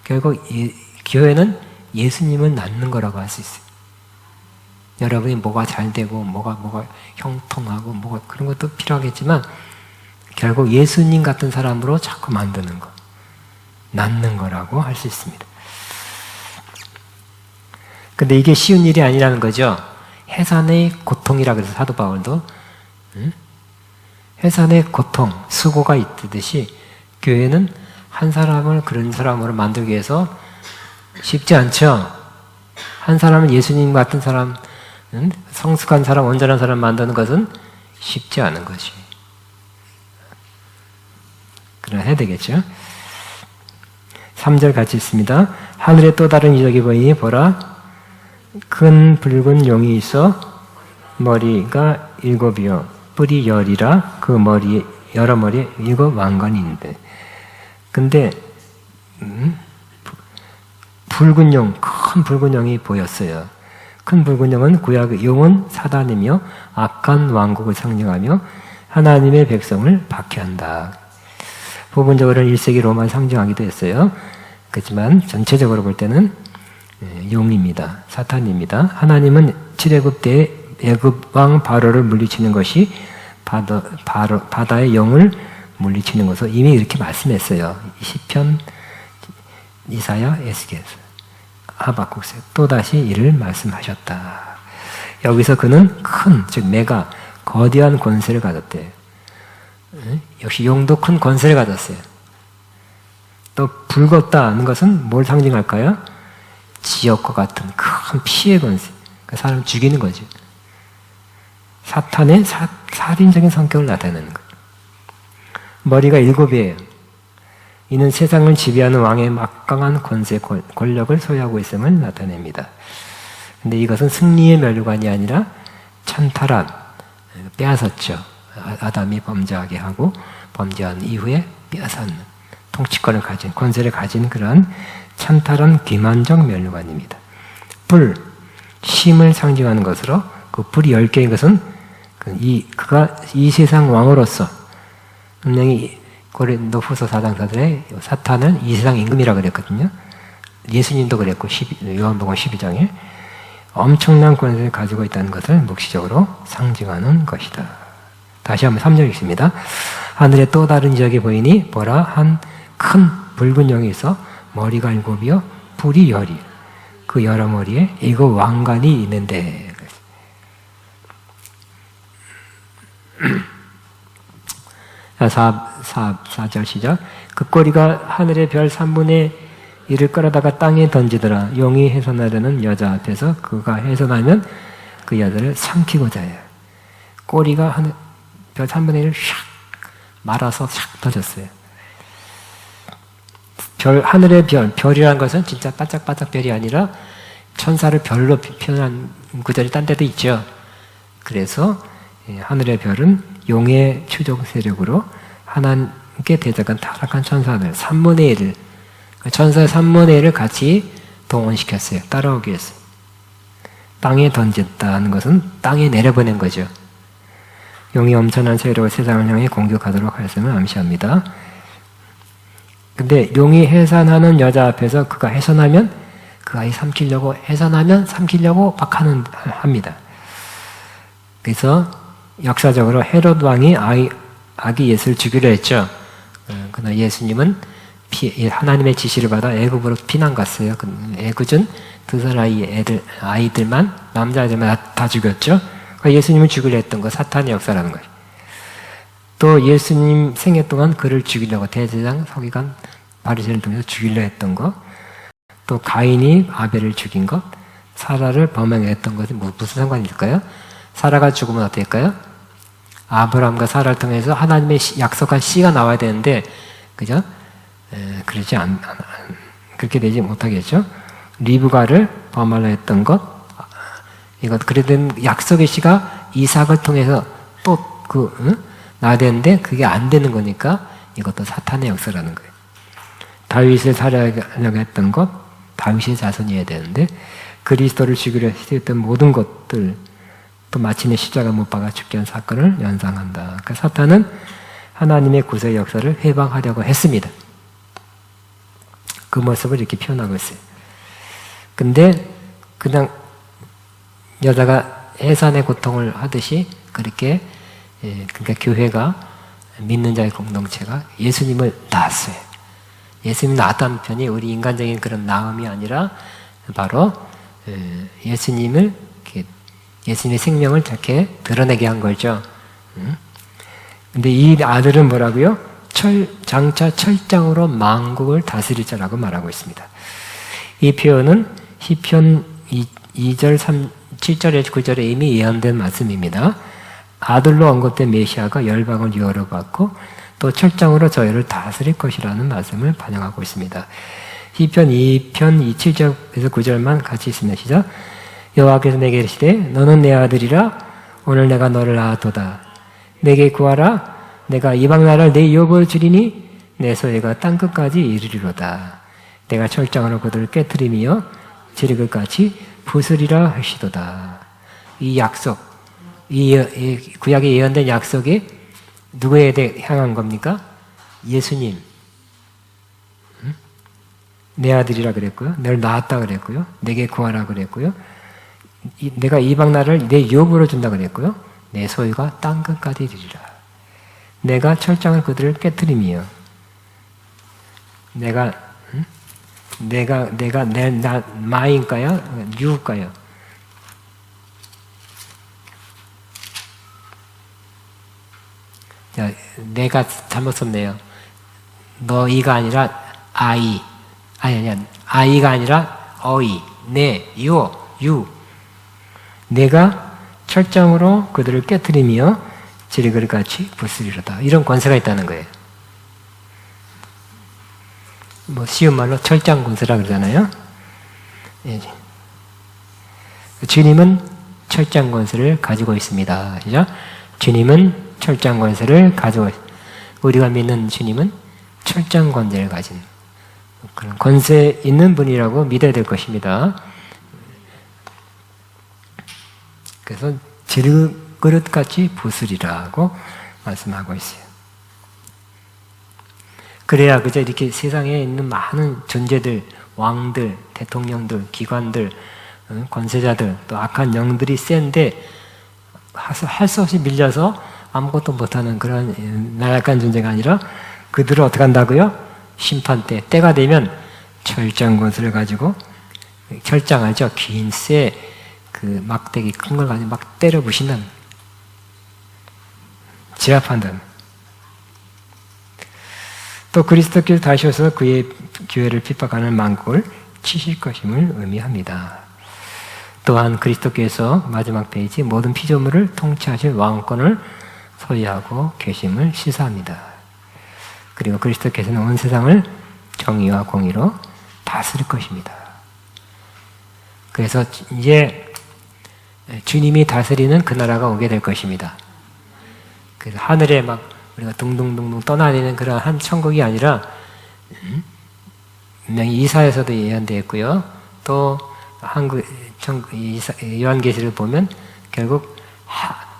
결국 교회는 예수님은 낳는 거라고 할 수 있어요. 여러분이 뭐가 잘 되고 뭐가 형통하고 뭐가 그런 것도 필요하겠지만 결국 예수님 같은 사람으로 자꾸 만드는 거, 낳는 거라고 할 수 있습니다. 근데 이게 쉬운 일이 아니라는 거죠. 해산의 고통이라 그래서 사도 바울도 해산의 고통, 수고가 있듯이 교회는 한 사람을 그런 사람으로 만들기 위해서 쉽지 않죠. 한 사람은 예수님 같은 사람, 성숙한 사람, 온전한 사람 만드는 것은 쉽지 않은 것이. 그래야 해야 되겠죠. 3절 같이 있습니다. 하늘에 또 다른 이적이 보이니 보라, 큰 붉은 용이 있어 머리가 7이요 뿔이 10이라 그 머리 여러 머리에 7왕관인데. 근데 붉은 용, 큰 붉은 용이 보였어요. 큰 붉은 용은 구약의 용은 사단이며 악한 왕국을 상징하며 하나님의 백성을 박해한다. 부분적으로는 1세기 로마를 상징하기도 했어요. 그렇지만 전체적으로 볼 때는 용입니다. 사탄입니다. 하나님은 7애굽 때 애굽 왕 바로를 물리치는 것이 바다의 영을 물리치는 것을 이미 이렇게 말씀했어요. 시편, 이사야, 에스겔서, 하박국서 또다시 이를 말씀하셨다. 여기서 그는 큰, 즉 메가, 거대한 권세를 가졌대요. 역시 용도 큰 권세를 가졌어요. 또 붉었다는 것은 뭘 상징할까요? 지역과 같은 큰 피의 권세. 그러니까 사람 죽이는 거죠. 사탄의 살인적인 성격을 나타내는 거예요. 머리가 7이에요. 이는 세상을 지배하는 왕의 막강한 권세, 권력을 소유하고 있음을 나타냅니다. 근데 이것은 승리의 멸류관이 아니라 찬탈한, 빼앗았죠. 아담이 범죄하게 하고 범죄한 이후에 빼앗았는 통치권을 가진, 권세를 가진 그러한 찬탈한 기만적 멸류관입니다. 불, 심을 상징하는 것으로 그 불이 10개인 것은 그가 이 세상 왕으로서 분명히 고린도후서 4장 4절에 사탄은 이 세상 임금이라고 그랬거든요. 예수님도 그랬고 요한복음 12장에 엄청난 권세를 가지고 있다는 것을 묵시적으로 상징하는 것이다. 다시 한번 3절 읽습니다. 하늘에 또 다른 지역이 보이니 보라 한 큰 붉은 영이 있어 머리가 7이요 뿔이 10이 그 여러 머리에 이거 왕관이 있는데. 4절 시작. 그 꼬리가 하늘의 별 3분의 1을 끌어다가 땅에 던지더라. 용이 훼손하려는 여자 앞에서 그가 훼손하면 그 여자를 삼키고자 해요. 꼬리가 하늘 별 3분의 1을 샥 말아서 샥 던졌어요. 하늘의 별이라는 것은 진짜 반짝반짝 별이 아니라 천사를 별로 표현한 구절이 딴 데도 있죠. 그래서 하늘의 별은 용의 추종 세력으로 하나님께 대적한 타락한 천사들 3분의 1을 천사의 3분의 1을 같이 동원시켰어요. 따라오기 위해서. 땅에 던졌다는 것은 땅에 내려보낸 거죠. 용이 엄청난 세력으로 세상을 향해 공격하도록 하였음을 암시합니다. 근데 용이 해산하는 여자 앞에서 그가 해산하면 그 아이 삼키려고 해산하면 삼키려고 막 합니다. 그래서 역사적으로 헤롯 왕이 아기 예수를 죽이려 했죠. 그러나 예수님은 하나님의 지시를 받아 애굽으로 피난 갔어요. 애굽은 2살 아이들만 남자아이들만 다 죽였죠. 예수님을 죽이려 했던 거 사탄의 역사라는 거예요. 또 예수님 생애 동안 그를 죽이려고 대제사장 서기관 바리새인을 통해서 죽이려 했던 거, 또 가인이 아벨을 죽인 것, 사라를 범행했던 것이 무슨 상관이 있을까요? 사라가 죽으면 어떻게 할까요? 아브라함과 사라를 통해서 하나님의 약속한 씨가 나와야 되는데, 그죠? 그렇게 되지 못하겠죠? 리브가를 범하려 했던 것, 그래도 약속의 씨가 이삭을 통해서 또 나와야 되는데, 그게 안 되는 거니까 이것도 사탄의 역사라는 거예요. 다윗을 살해하려고 했던 것, 다윗의 자손이어야 되는데, 그리스도를 죽이려 했던 모든 것들, 또 마침내 십자가 못 박아 죽게 한 사건을 연상한다. 그러니까 사탄은 하나님의 구세의 역사를 해방하려고 했습니다. 그 모습을 이렇게 표현하고 있어요. 근데 그냥 여자가 해산의 고통을 하듯이 그렇게 그러니까 교회가 믿는 자의 공동체가 예수님을 낳았어요. 예수님 낳았다는 편이 우리 인간적인 그런 낳음이 아니라 바로 예수님의 생명을 이렇게 드러내게 한 거죠. 근데 이 아들은 뭐라고요? 장차 철장으로 만국을 다스릴 자라고 말하고 있습니다. 이 표현은 시편 2절, 7절에 9절에 이미 예언된 말씀입니다. 아들로 언급된 메시아가 열방을 유어로 받고 또 철장으로 저희를 다스릴 것이라는 말씀을 반영하고 있습니다. 시편 2편 7절에서 9절만 같이 있습니다. 시작. 여호와께서 내게 이르시되 너는 내 아들이라 오늘 내가 너를 낳았도다. 내게 구하라. 내가 이방 나라를 내 유업으로 주리니 내 소유가 땅끝까지 이르리로다. 내가 철장으로 그들을 깨트리며 지르글같이 부수리라 하시도다. 이 약속, 이 구약에 예언된 약속이 누구에 대해 향한 겁니까? 예수님. 내 아들이라 그랬고요. 너를 낳았다 그랬고요. 내게 구하라 그랬고요. 내가 이방 나라를 내 유업으로 준다 그랬고요. 내 소유가 땅끝까지 이르리라. 내가 철장을 그들을 깨트리며 내가 마인가요? 유일까요? 자, 내가 잘못 썼네요. 너희가 아니라 아이가 아니라 어이, 유. 내가 철장으로 그들을 깨트리며 지르그릇같이 부수리로다. 이런 권세가 있다는 거예요. 쉬운 말로 철장 권세라 그러잖아요. 예. 주님은 철장 권세를 가지고 있습니다. 그죠? 주님은 철장 권세를 가지고 있습니다. 우리가 믿는 주님은 철장 권세를 가진 그런 권세 있는 분이라고 믿어야 될 것입니다. 그래서 지르그릇같이 부수리라고 말씀하고 있어요. 그래야 그저 이렇게 세상에 있는 많은 존재들, 왕들, 대통령들, 기관들, 권세자들, 또 악한 영들이 센데 할 수 없이 밀려서 아무것도 못하는 그런 나약한 존재가 아니라 그들을 어떻게 한다고요? 심판 때가 되면 철장 권세를 가지고 철장 알죠? 긴 쇠, 그 막대기 큰 걸 가지고 막 때려 부신다는, 제압한다는. 또 그리스도께서 다시 오셔서 그의 교회를 핍박하는 만국을 치실 것임을 의미합니다. 또한 그리스도께서 마지막 페이지 모든 피조물을 통치하실 왕권을 소유하고 계심을 시사합니다. 그리고 그리스도께서는 온 세상을 정의와 공의로 다스릴 것입니다. 그래서 이제 주님이 다스리는 그 나라가 오게 될 것입니다. 그래서 하늘에 막 우리가 둥둥둥둥 떠나다니는 그런 한 천국이 아니라, 분명히 이사에서도 예언되어 있고요. 또 요한계시를 보면 결국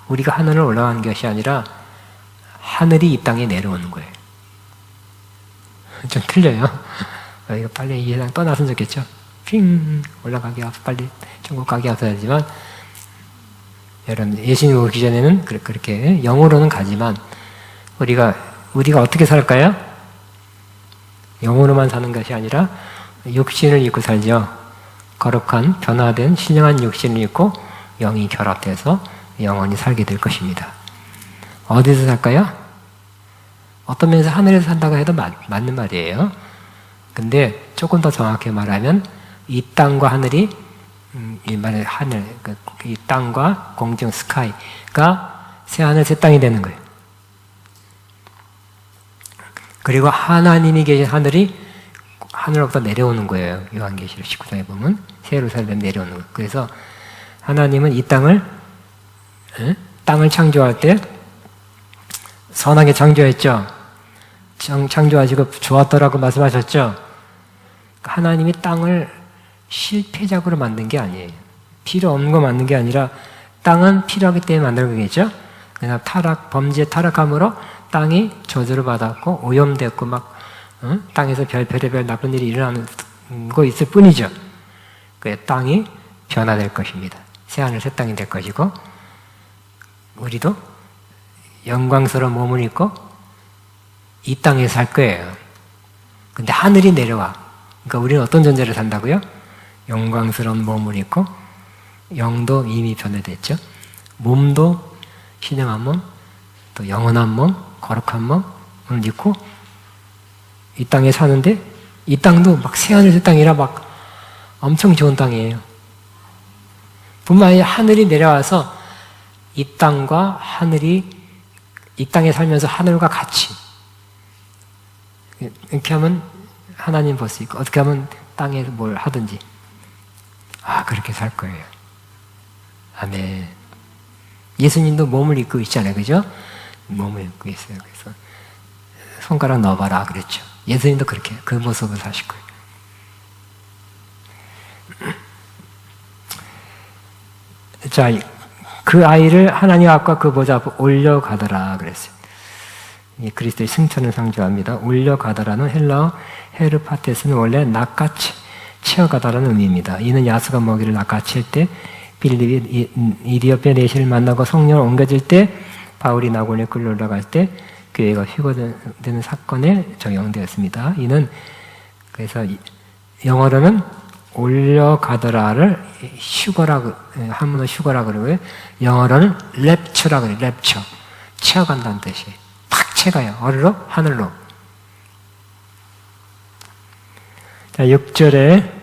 우리가 하늘을 올라가는 것이 아니라 하늘이 이 땅에 내려오는 거예요. 좀 틀려요. 이거 빨리 이 세상 떠났으면 좋겠죠. 핑 올라가기 앞서 빨리 천국 가기 앞서야지만, 여러분 예수님 오기 전에는 그렇게 영으로는 가지만 우리가 어떻게 살까요? 영으로만 사는 것이 아니라 육신을 입고 살죠. 거룩한 변화된 신령한 육신을 입고 영이 결합돼서 영원히 살게 될 것입니다. 어디서 살까요? 어떤 면에서 하늘에서 산다고 해도 맞는 말이에요. 근데 조금 더 정확히 말하면 이 땅과 하늘이, 이 말의 하늘, 이 땅과 공중 스카이가 새 하늘 새 땅이 되는 거예요. 그리고 하나님이 계신 하늘이 하늘로부터 내려오는 거예요. 요한계시록 19장에 보면 새 예루살렘 내려오는 거예요. 그래서 하나님은 이 땅을 창조할 때 선하게 창조했죠. 창조하시고 좋았더라고 말씀하셨죠. 하나님이 땅을 실패작으로 만든 게 아니에요. 필요 없는 거 만든 게 아니라 땅은 필요하기 때문에 만든 거겠죠. 그냥 범죄 타락함으로 땅이 저주를 받았고 오염됐고 막 땅에서 별별 나쁜 일이 일어나는 거 있을 뿐이죠. 그 땅이 변화될 것입니다. 새하늘 새 땅이 될 것이고, 우리도 영광스러운 몸을 입고 이 땅에 살 거예요. 근데 하늘이 내려와. 그러니까 우리는 어떤 존재를 산다고요? 영광스러운 몸을 입고, 영도 이미 변화됐죠. 몸도 신령한 몸, 또 영원한 몸, 거룩한 몸을 입고 이 땅에 사는데, 이 땅도 막 새하늘 새 땅이라 막 엄청 좋은 땅이에요. 뿐만 아니라 하늘이 내려와서 이 땅과 하늘이, 이 땅에 살면서 하늘과 같이, 이렇게 하면 하나님 볼 수 있고, 어떻게 하면 땅에서 뭘 하든지, 그렇게 살 거예요. 아멘. 예수님도 몸을 입고 있잖아요. 그죠? 몸을 입고 있어요. 그래서 손가락 넣어봐라 그랬죠. 예수님도 그렇게 그 모습을 사실 거예요. 자, 그 아이를 하나님 앞과 그 보좌 앞에 올려가더라 그랬어요. 이 그리스도의 승천을 상징합니다. 올려가더라는 헬라어 헤르파테스는 원래 낚아채, 치어가다라는 의미입니다. 이는 야수가 먹이를 낚아챌 때, 빌립이 이디오피아 내시를 만나고 성령을 옮겨질 때, 바울이 나곤에 끌려 올라갈 때 교회가 휴거되는 사건에 적용되었습니다. 이는 그래서 영어로는 올려가더라를 휴거라고, 한문어 휴거라고 그러고요. 영어로는 랩처라고 그래요. 랩처. 채어간다는 뜻이에요. 팍 채가요. 어디로? 하늘로. 자, 6절에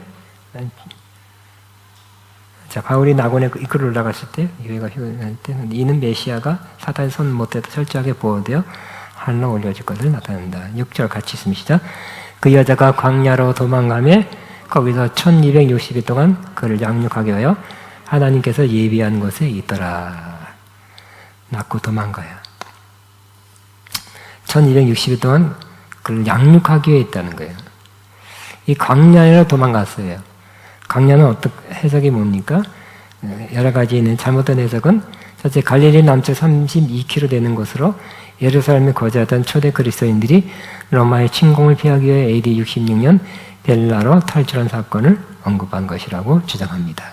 바울이 나곤에 이끌어 올라갔을 때, 교회가 휴거될 때는 이는 메시아가 사탄의 손 못해도 철저하게 보호되어 하늘로 올려질 것을 나타낸다. 6절 같이 있습니다. 그 여자가 광야로 도망가매 거기서 1260일 동안 그를 양육하게 하여 하나님께서 예비한 곳에 있더라. 낳고 도망가요. 1260일 동안 그를 양육하기 위해 있다는 거예요. 이 광야로 도망갔어요. 광야는 어떻게 해석이 뭡니까? 여러 가지 있는 잘못된 해석은, 첫째 갈릴리 남쪽 32km 되는 곳으로 예루살렘에 거주하던 초대 그리스도인들이 로마의 침공을 피하기 위해 AD 66년 벨라로 탈출한 사건을 언급한 것이라고 주장합니다.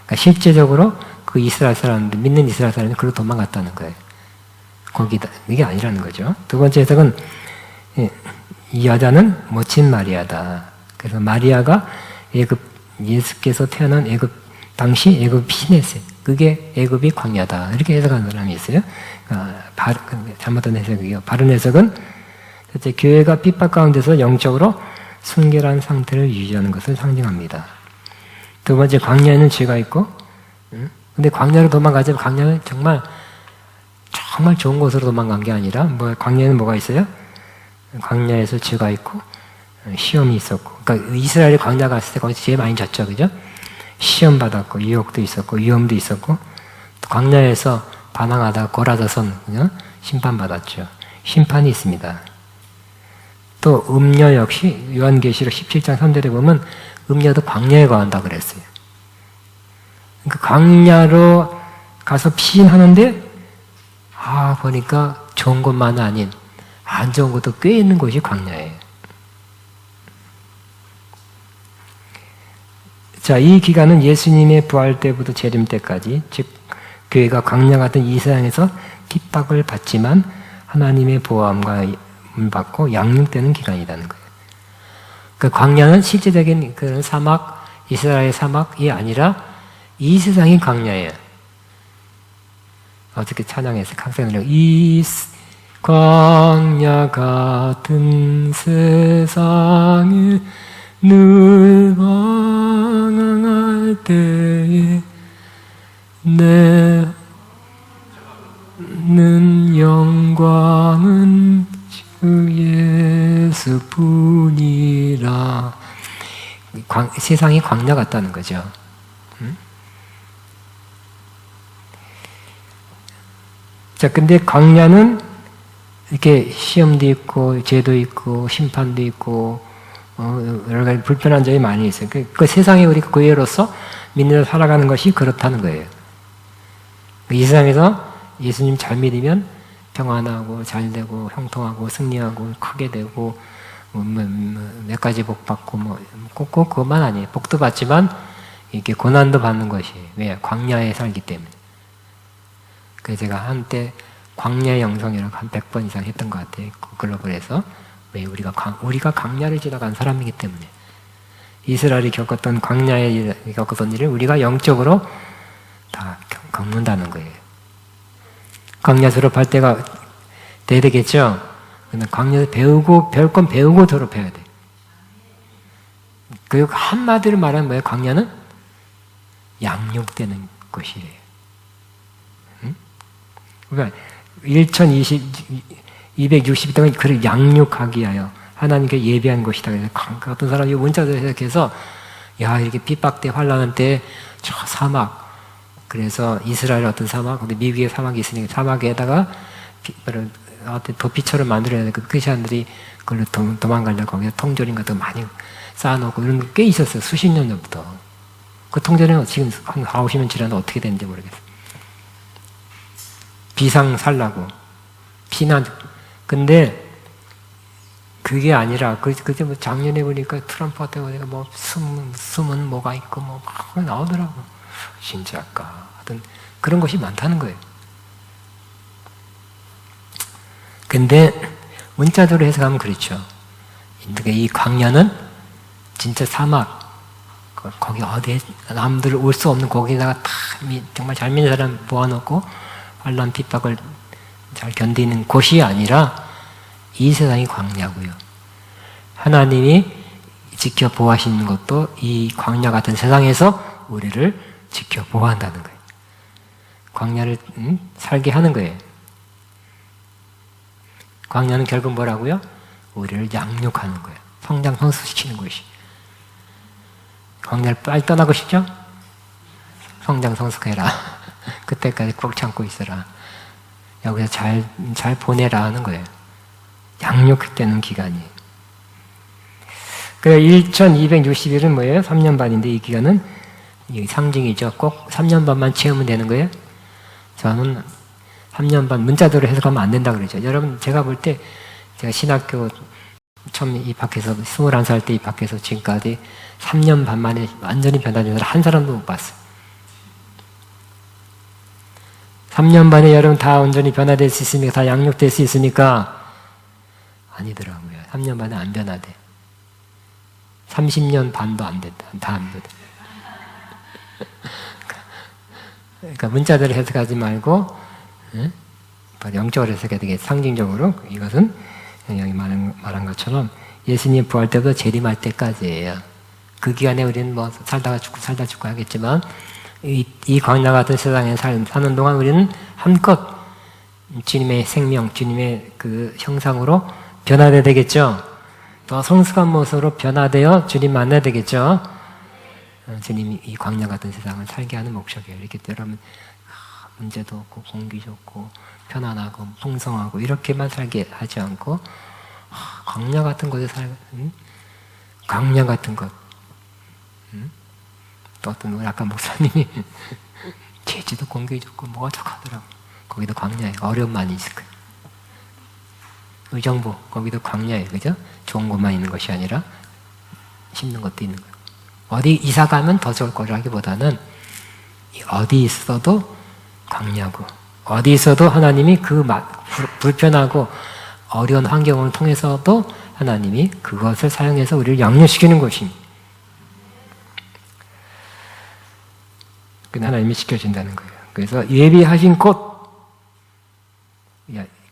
그러니까 실제적으로 그 이스라엘 사람들, 믿는 이스라엘 사람들이 그로 도망갔다는 거예요. 거기다, 이게 아니라는 거죠. 두 번째 해석은, 이 여자는 모친 마리아다. 그래서 마리아가 그 예수께서 태어난 애굽, 당시 애굽 시내세. 그게 애굽이 광야다. 이렇게 해석하는 사람이 있어요. 잘못된 해석이요. 바른 해석은 첫째, 교회가 핍박 가운데서 영적으로 순결한 상태를 유지하는 것을 상징합니다. 두 번째, 광야에는 죄가 있고, 근데 광야로 도망가자면 광야는 정말 좋은 곳으로 도망간 게 아니라, 광야에는 뭐가 있어요? 광야에서 죄가 있고, 시험이 있었고. 그러니까 이스라엘이 광야 갔을 때 거기서 제일 많이 졌죠. 그죠? 시험 받았고, 유혹도 있었고, 위험도 있었고, 또 광야에서 반항하다가 고라져선 심판받았죠. 심판이 있습니다. 또 음녀 역시 요한계시록 17장 3절에 보면 음녀도 광야에 거한다 그랬어요. 그러니까 광야로 가서 피신하는데 보니까 좋은 곳만 아닌 안 좋은 곳도 꽤 있는 곳이 광야예요. 자, 이 기간은 예수님의 부활 때부터 재림 때까지, 즉 교회가 광야 같은 이 세상에서 핍박을 받지만 하나님의 보호함과 받고 양육되는 기간이라는 거예요. 그 광야는 실제적인 그런 사막, 이스라엘 사막이 아니라 이 세상이 광야예요. 어떻게 찬양해서 강세는 이 광야 같은 세상에 늘 방황할 때에 내는 영광은 주 예수뿐이라. 세상이 광야 같다는 거죠. 자, 근데 광야는 이렇게 시험도 있고 죄도 있고 심판도 있고 여러 가지 불편한 점이 많이 있어요. 그 세상에 우리 교회로서 믿는 살아가는 것이 그렇다는 거예요. 이 세상에서 예수님 잘 믿으면 평안하고 잘되고 형통하고 승리하고 크게 되고 몇 가지 복 받고 꼭 그것만 아니에요. 복도 받지만 이렇게 고난도 받는 것이 왜? 광야에 살기 때문에. 그래서 제가 한때 광야의 영성이라고 한 100번 이상 했던 것 같아요. 글로벌에서. 왜? 우리가 광야를 지나간 사람이기 때문에. 이스라엘이 겪었던 광야에 겪었던 일을 우리가 영적으로 다 겪는다는 거예요. 광야 졸업할 때가 돼야 되겠죠? 근데 광야에서 배울 건 배우고 졸업해야 돼. 그리고 한마디로 말하면 뭐예요? 광야는 양육되는 곳이에요. 응? 그러니까 260동안 그를 양육하기 위하여 하나님께 예비한 것이다. 그래서 어떤 사람이 문자도 해석해서 이렇게 핍박때 환난할 때 저 사막, 그래서 이스라엘 어떤 사막, 근데 미국에 사막이 있으니까 사막에다가 도피처럼 만들어야 돼. 그 사람들이 그걸로 도망가려고 거기서 통조림 같은 거 많이 쌓아놓고 이런 게 꽤 있었어요. 수십 년 전부터. 그 통조림은 지금 한 4, 50년 지났는데 어떻게 됐는지 모르겠어요. 비상 살라고. 피난. 근데 그게 아니라, 그때 작년에 보니까 트럼프한테 보니까 숨은 뭐가 있고 막 나오더라고. 진짜까. 하여튼 그런 것이 많다는 거예요. 근데 문자적으로 해석하면 그렇죠. 이 광야는 진짜 사막, 거기 어디에 남들 올 수 없는 거기다가 다 정말 잘 믿는 사람 모아놓고 환난 핍박을 잘 견디는 곳이 아니라 이 세상이 광야고요. 하나님이 지켜 보호하시는 것도 이 광야 같은 세상에서 우리를 지켜 보호한다는 거예요. 광야를 살게 하는 거예요. 광야는 결국 뭐라고요? 우리를 양육하는 거예요. 성장 성숙시키는 것이. 광야를 빨리 떠나고 싶죠? 성장 성숙해라. 그때까지 꼭 참고 있어라. 여기서 잘 보내라 하는 거예요. 양육되는 기간이. 그래서 1260일은 뭐예요? 3년 반인데 이 기간은 상징이죠. 꼭 3년 반만 채우면 되는 거예요? 저는 3년 반 문자대로 해석하면 안 된다 그러죠. 여러분, 제가 볼 때 제가 신학교 처음 입학해서 21살 때 입학해서 지금까지 3년 반 만에 완전히 변화된 사람 한 사람도 못 봤어요. 3년 반에 여러분 다 온전히 변화될 수 있으니까, 다 양육될 수 있으니까 아니더라고요. 3년 반에 안 변화돼. 30년 반도 안 된다. 다 안 변해. 그러니까 문자대로 해석하지 말고 영적으로 해석해야 되겠 상징적으로. 이것은 여기 말한 것처럼 예수님 부활 때부터 재림할 때까지예요. 그 기간에 우리는 뭐 살다 죽고 하겠지만 이 광야 같은 세상에 사는 동안 우리는 한껏 주님의 생명, 주님의 그 형상으로 변화되어야 되겠죠. 더 성숙한 모습으로 변화되어 주님 만나야 되겠죠. 주님이 이 광야 같은 세상을 살게 하는 목적이에요. 이렇게 여러분 문제도 없고 공기 좋고 편안하고 풍성하고 이렇게만 살게 하지 않고 광야 같은 곳에 광야 같은 곳. 또 어떤 우리 아까 목사님이 제주도 공기 좋고 뭐가 좋하더라고. 거기도 광야에 어려움 많이 있을 거예요. 의정부 거기도 광야에 그죠? 좋은 것만 있는 것이 아니라 힘든 것도 있는 거예요. 어디 이사 가면 더 좋을 거라기보다는 어디 있어도 광야고 어디 있어도 하나님이 그 불편하고 어려운 환경을 통해서도 하나님이 그것을 사용해서 우리를 양육시키는 것입니다. 하나님이 시켜준다는 거예요. 그래서 예비하신 곳,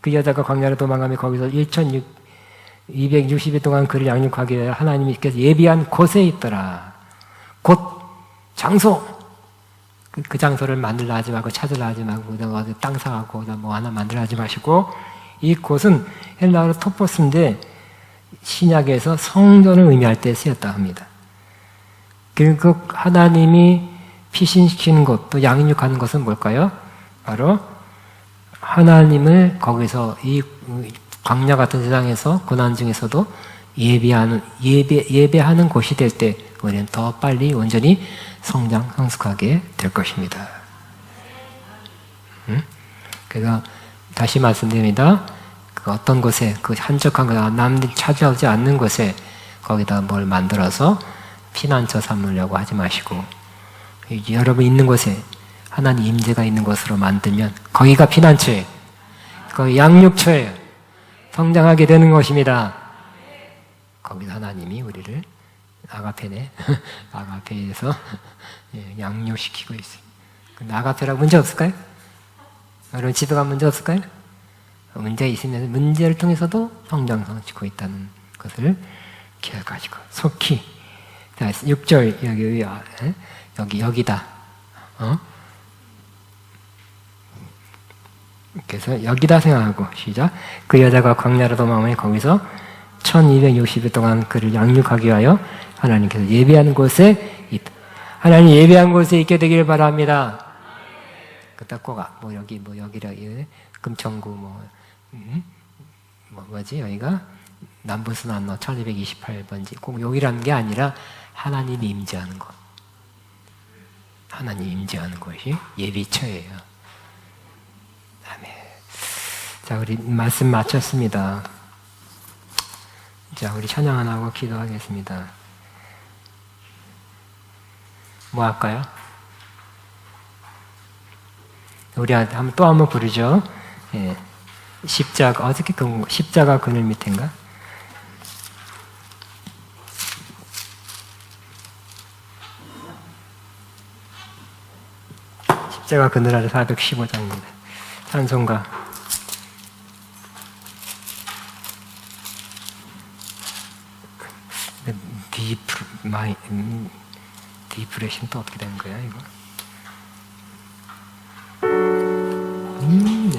그 여자가 광야로 도망가며 거기서 1260일 동안 그를 양육하기 위해 하나님께서 예비한 곳에 있더라. 곳, 장소. 그 장소를 만들라 하지 말고 찾으라 하지 말고 어디 땅 사갖고 뭐 하나 만들라 하지 마시고 이 곳은 헬라어로 토포스인데 신약에서 성전을 의미할 때 쓰였다 합니다. 그리고 하나님이 피신시키는 것, 또 양육하는 것은 뭘까요? 바로 하나님을 거기서 이 광야 같은 세상에서 고난 중에서도 예배하는 곳이 될 때 우리는 더 빨리 온전히 성숙하게 될 것입니다. 그래서 다시 말씀드립니다. 그 어떤 곳에 그 한적한 곳, 남들이 찾아오지 않는 곳에 거기다 뭘 만들어서 피난처 삼으려고 하지 마시고 여러분 있는 곳에 하나님 임재가 있는 곳으로 만들면 거기가 피난처예요. 거기 양육처예요. 성장하게 되는 것입니다. 거기서 하나님이 우리를 아가페에서 양육시키고 있어요. 아가페라고 문제 없을까요? 여러분 집에 가면 문제 없을까요? 문제가 있으면 문제를 통해서도 성장시키고 있다는 것을 기억하시고 속히 6절 여기다. 그래서 여기다 생각하고 시작. 그 여자가 광야로 도망하며 거기서 1260일 동안 그를 양육하기 위하여 하나님께서 예비한 곳에 있다. 하나님 예비한 곳에 있게 되기를 바랍니다. 그다 꼭 여기라 금천구 뭐지 여기가 남부순환로 1228번지 꼭 여기라는 게 아니라 하나님이 임재하는 곳. 하나님 임재하는 곳이 예비처예요. 아멘. 자, 우리 말씀 마쳤습니다. 자, 우리 찬양 하나 하고 기도하겠습니다. 뭐 할까요? 우리 또 한번 부르죠. 예. 십자가, 어저께 십자가 그늘 밑인가? 십자가 그늘 아래 415장입니다. 찬송가. 디프레션 또 어떻게 되는 거야, 이거? 네,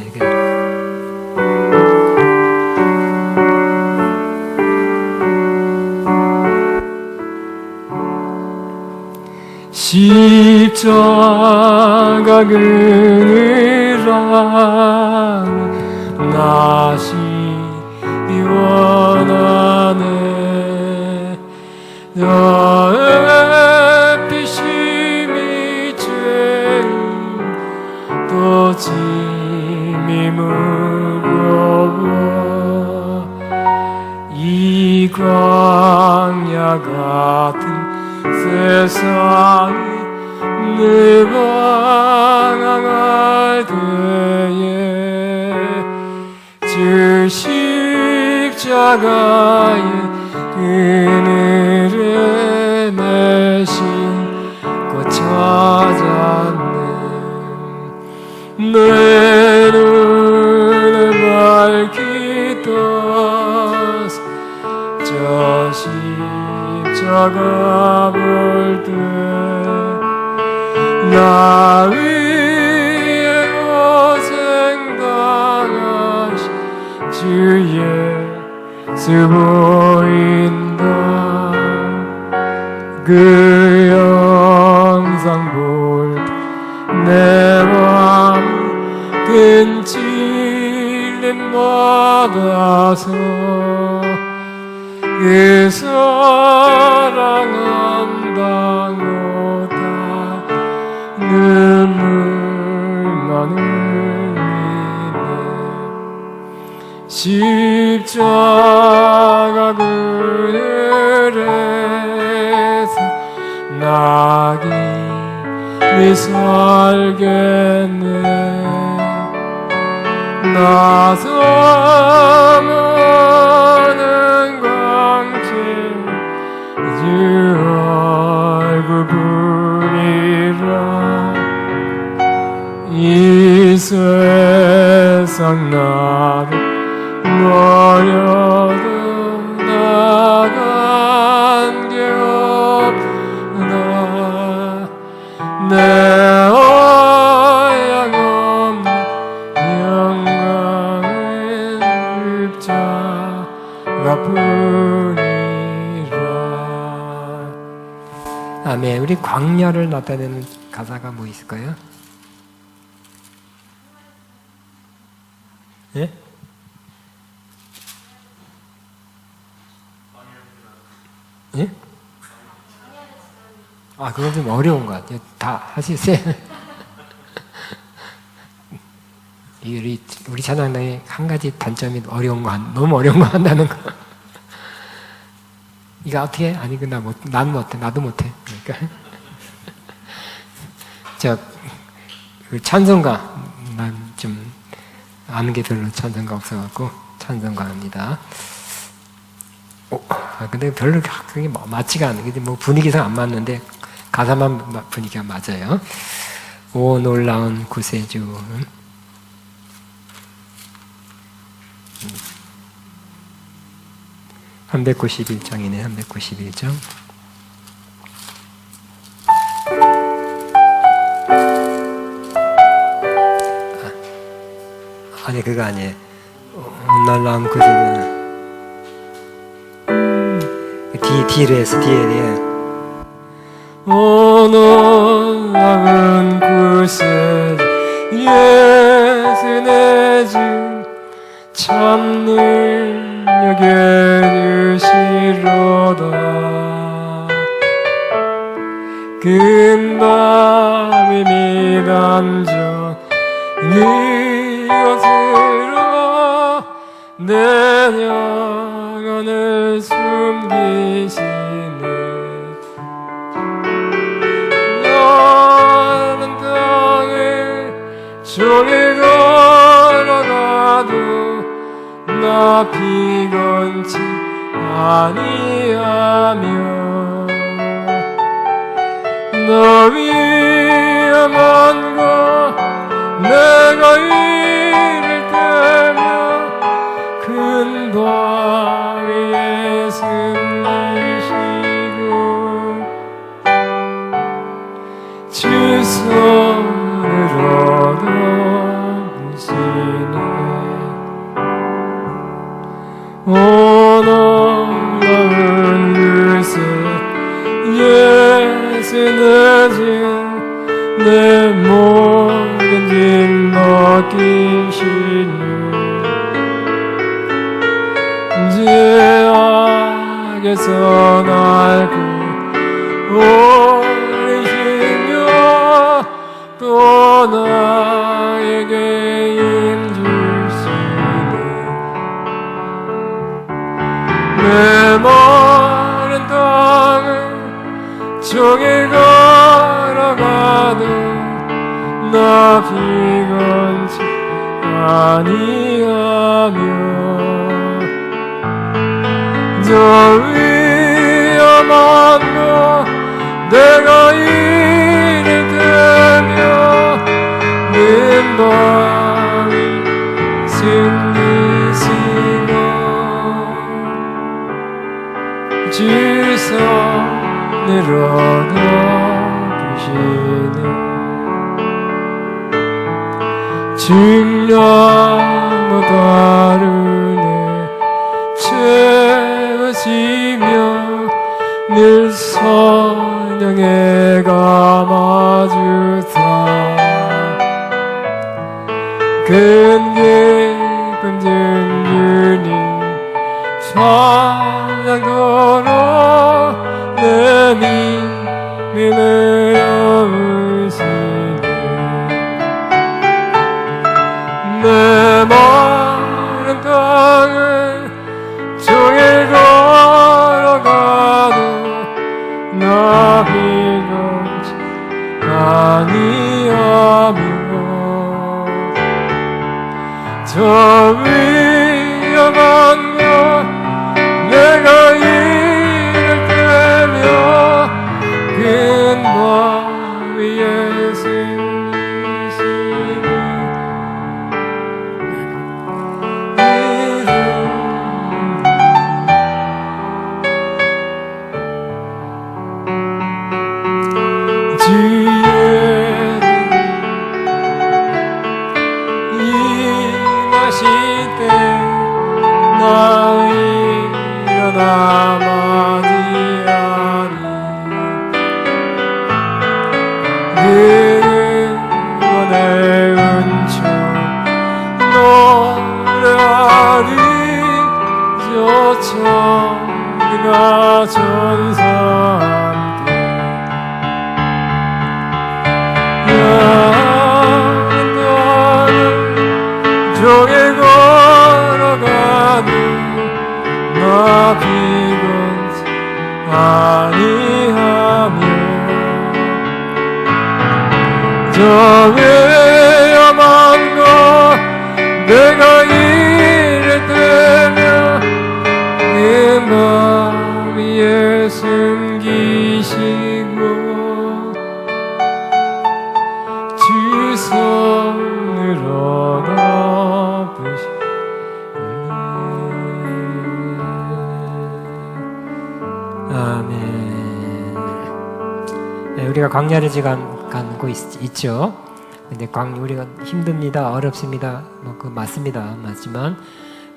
십자가 그늘 아래 나시 원하네 너의 피심이 죄인 또 짐이 무거워 이 광야 같은 세상에 늘 방황할 때에 주 십자가의 그늘에 내 신고 찾았네 내 눈을 밝히 떠서 저 십자가 볼 때 나 위에 고생당하신 주 예수 보인다. 그 영상 볼 내 맘 큰 찔림 받아서 그 사랑한다고다 눈물만 흘리네. 십자가 그늘에서 나 기리 살겠네. 나 섬오는 광채 주 얼굴뿐이라. 이 세상 나를 버려도 나간 게 없다. 내 어양없는 영광은 십자가뿐이라. 아멘. 우리 광야를 나타내는 가사가 뭐 있을까요? 예? 예? 아, 그건 좀 어려운 것 같아요. 다 하시세요. 우리 찬양단의 한 가지 단점이 어려운 거, 너무 어려운 거 한다는 거. 이거 어떻게 해? 아니, 난 못해. 나도 못해. 그러니까. 그 찬송가, 난 좀 아는 게 별로 찬송가 없어갖고 찬송가 합니다. 근데 별로 그게 맞지가 않은 게 뭐 분위기상 안 맞는데 가사만 분위기가 맞아요. 오 놀라운 구세주. 391장이네. 391장. 아니 그거 아니에요. 놀라운 구세주. D로 해서 D에 오 놀라운 구세주 예수 내 주 참 능력에 주시로다. 금밤이 미단정 이곳으로 내 영혼을 숨기시네. 너는 땅을 종일 걸어가도 나 피곤치 아니하며 너 위험한 거 내가 이를 때며 큰 바위에 숨기시고 주 손을 얻어주시네. 오 놀라운 글쎄 예수 내준 내 모든 짐 벗기시네. 죄악에서 날 구원하시며 또 나에게 내 마른 땅을 종일 걸어가도 나 피곤치 아니하며 저 위험한 거 내가 이를 들며 는 식량보다는 채우시며 늘 성령에 감아주사 큰 기쁨 증유니 찬양도로 내 믿음을 여으시네 내 마른 땅을 종일 걸어가도 나 비겁지 아니하며 저 위험한 것 내가 이를 때며 큰 밤 위에 승리시니 주의 임하실 때 나 일어나 맞이하리 그분의 은총 노래하리 저 천가 전사 함께 종일 걸어가도 나 비건치 아니하며 저 위험한 것 내가 이를 때며 그 맘 위에 숨기시고 주 손으로 덮으시니 아멘. 네, 우리가 광야를 지금 가고 있죠. 근데 우리가 힘듭니다, 어렵습니다. 그 맞습니다. 맞지만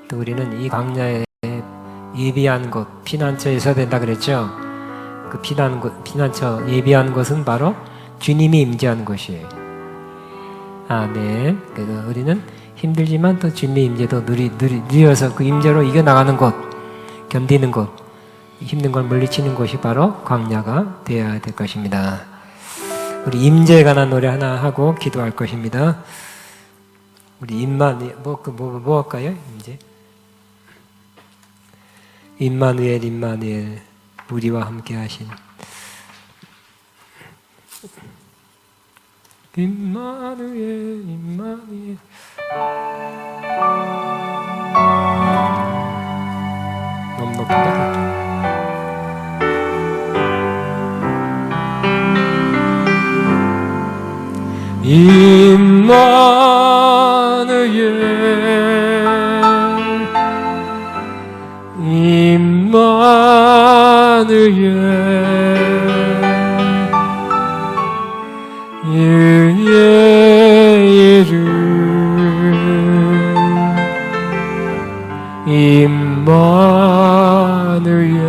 또 우리는 이 광야에 예비한 곳, 피난처에 서야 된다 그랬죠. 그 피난처 예비한 곳은 바로 주님이 임재하는 곳이에요. 아멘. 그래서 우리는 힘들지만 또 주님의 임재도 누려서 그 임재로 이겨나가는 곳, 견디는 곳, 힘든 걸 물리치는 곳이 바로 광야가 되어야 될 것입니다. 우리 임재에 관한 노래 하나 하고 기도할 것입니다. 우리 임마누엘 뭐 할까요? 임마누엘 우리와 함께 하신 임마누엘 너무 높다. 주의 이름 임마누엘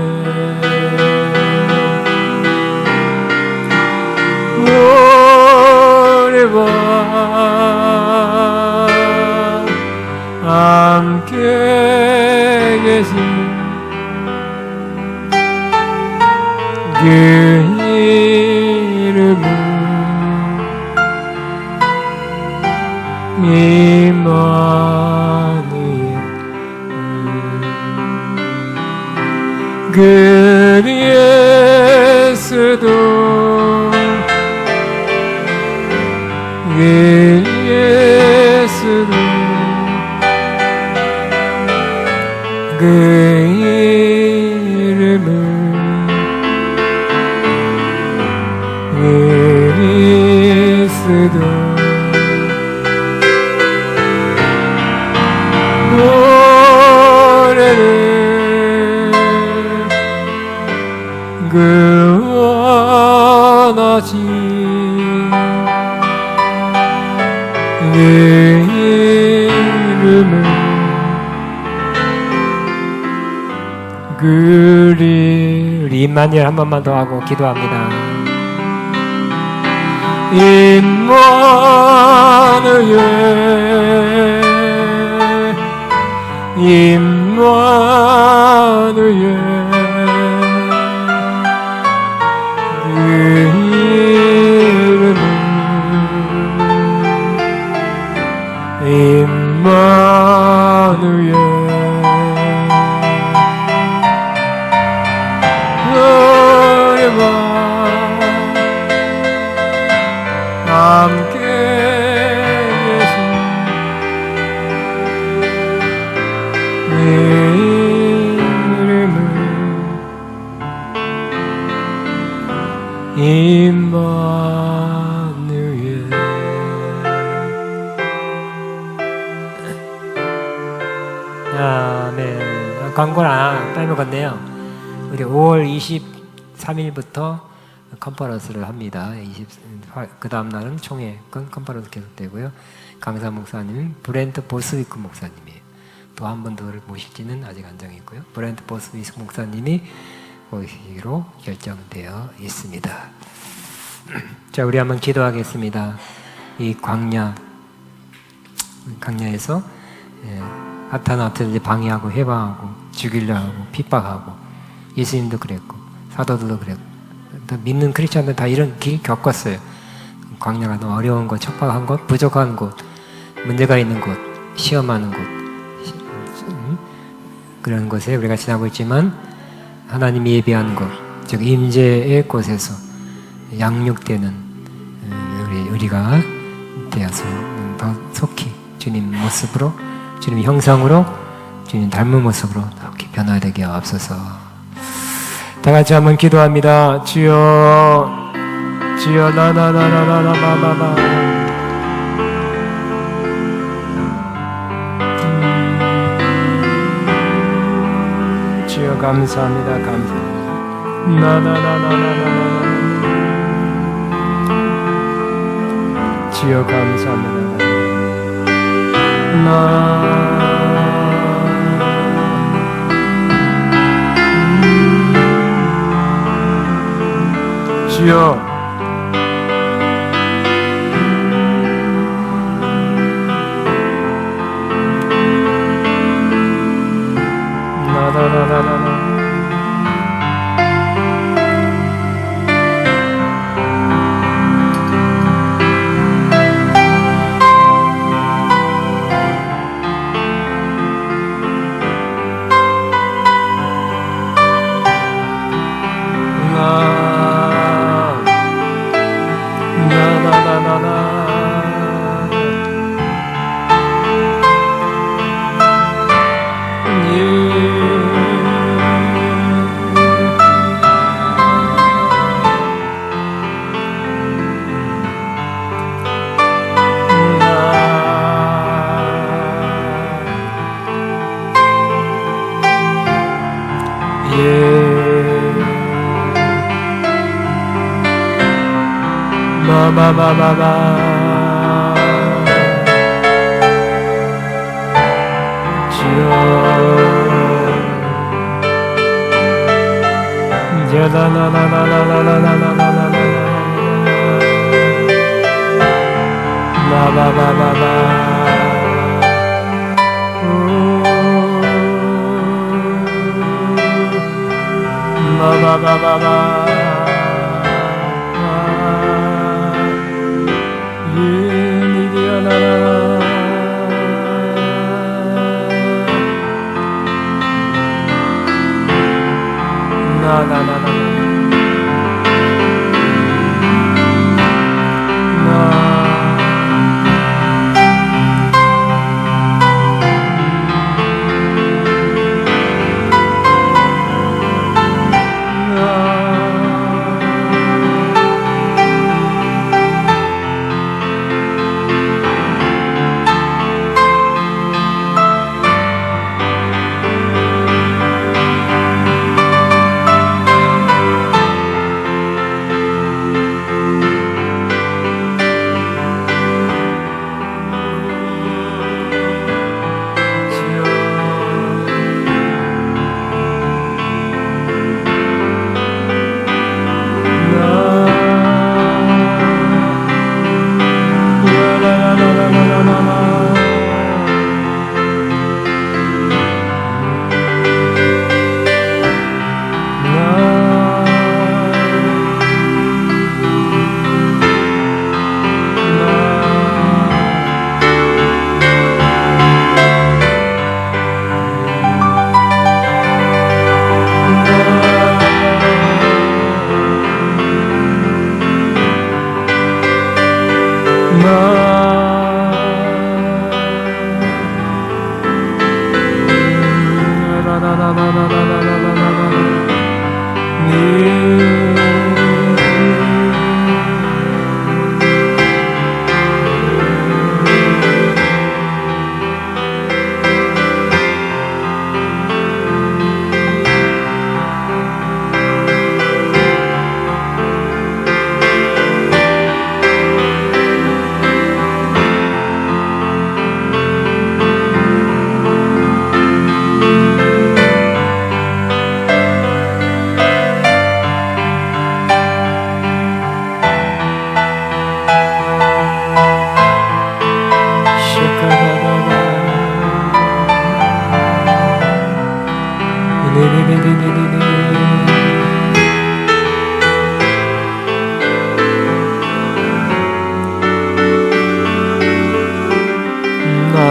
우리와 함께 계신 그 이름은 임마누엘 그 예수도 그 예수도 그 이름은 그리스도 노래를 그 원하신 내 이름을 우리 임마누엘 한 번만 더 하고 기도합니다. 임마누엘 임마누엘 그 이름은 임마누엘 너와 함께 계신 내 이름은 임마누엘. 아멘. 광고를 빼먹었네요. 우리 5월 23일부터 컨퍼런스를 합니다. 그 다음 날은 총회 컨퍼런스 계속되고요. 강사 목사님 브렌트 보스위크 목사님이에요. 또 한 분 더 모실지는 아직 안 정했고요. 브렌트 보스위크 목사님이 오시기로 결정되어 있습니다. 자, 우리 한번 기도하겠습니다. 이 광야에서 아타나트를 방해하고 해방하고 죽이려 하고 핍박하고 예수님도 그랬고 사도들도 그랬고 또 믿는 크리스천들 다 이런 길 겪었어요. 광야가 너무 어려운 곳, 척박한 곳, 부족한 곳, 문제가 있는 곳, 시험하는 곳 그런 곳에 우리가 지나고 있지만 하나님이 예비한 곳, 즉 임재의 곳에서 양육되는 우리가 되어서 더 속히 주님 모습으로, 주님 형상으로, 주님 닮은 모습으로 이렇게 변화되게 하옵소서. 다 같이 한번 기도합니다. 주여, 주여, 나나나나나나나나. 주여 감사합니다, 감사합니다. 나나나나나나나. 주여 감사합니다. 주여 나나나나나나. 마마마마마. 주여 야나나나나나나나나나나나나. 마마마마마. 마마마마마.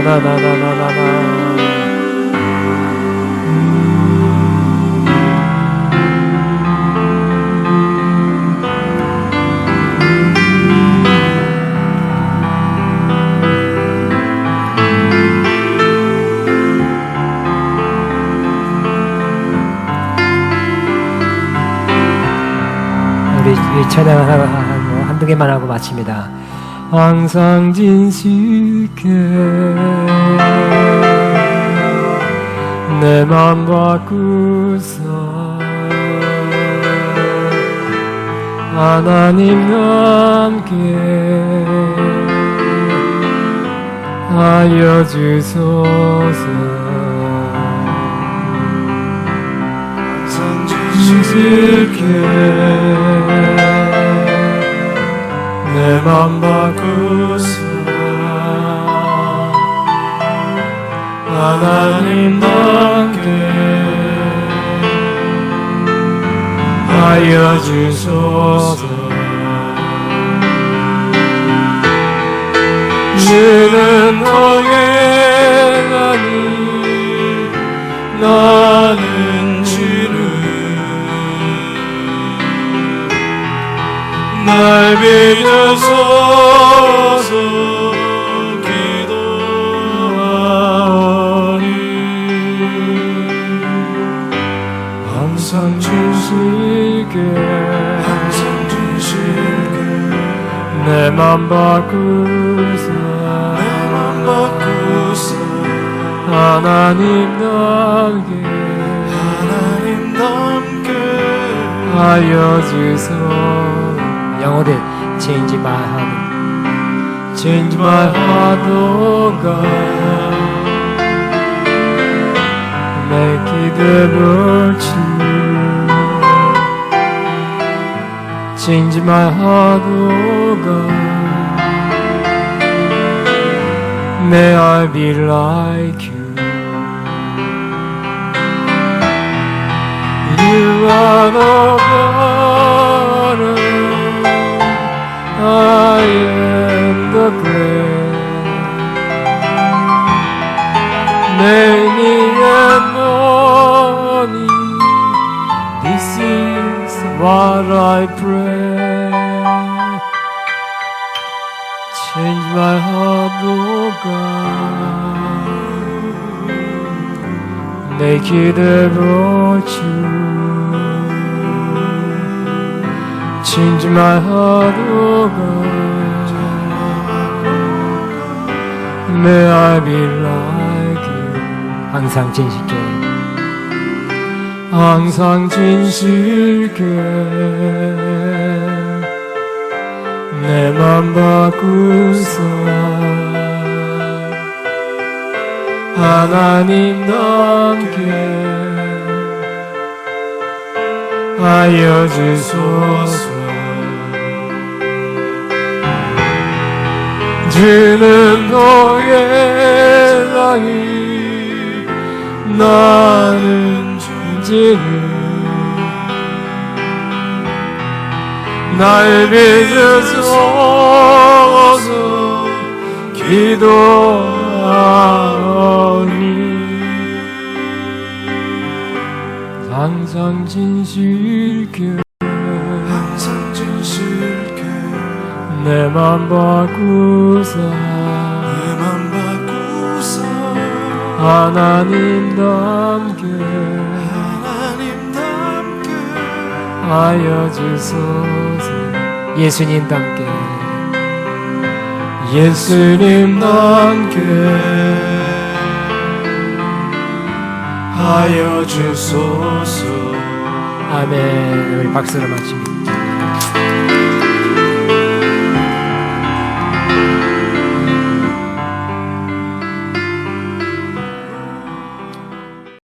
나나나나나나나 우리 찬양을 한두 개만 하고 마칩니다. 항상 진실게 내 맘 바꾸사 하나님 함께 하여 주소서. 항상 진실게 내 맘 바꾸사 하나님 함께 하여 주소서. 너는 너의 아니 나는 주를 날 믿으소서 기도하오니 항상 진실게 내 맘 바꾸사 하나님 함께 하여 주소서. 영어로 Change my heart, change my heart, oh God, make it ever true. Change my heart, oh God, may I be like you. You are the water, I am the bread. Many and morning, this is what I pray. Change my heart, oh God, make it ever true. Change my heart, oh God, may I be like you. 항상 진실게 항상 진실게 내 맘 바꾸사 하나님 함께 하여 주소서. 주는 너의 땅이 나는 존재를 날 믿으소서 기도하오니 항상 진실게 내 맘 바꾸사 하나님 함께 하여 주소서. 예수님 함께 예수님 함께 하여 주소서. 아멘. 우리 박수로 마칩니다.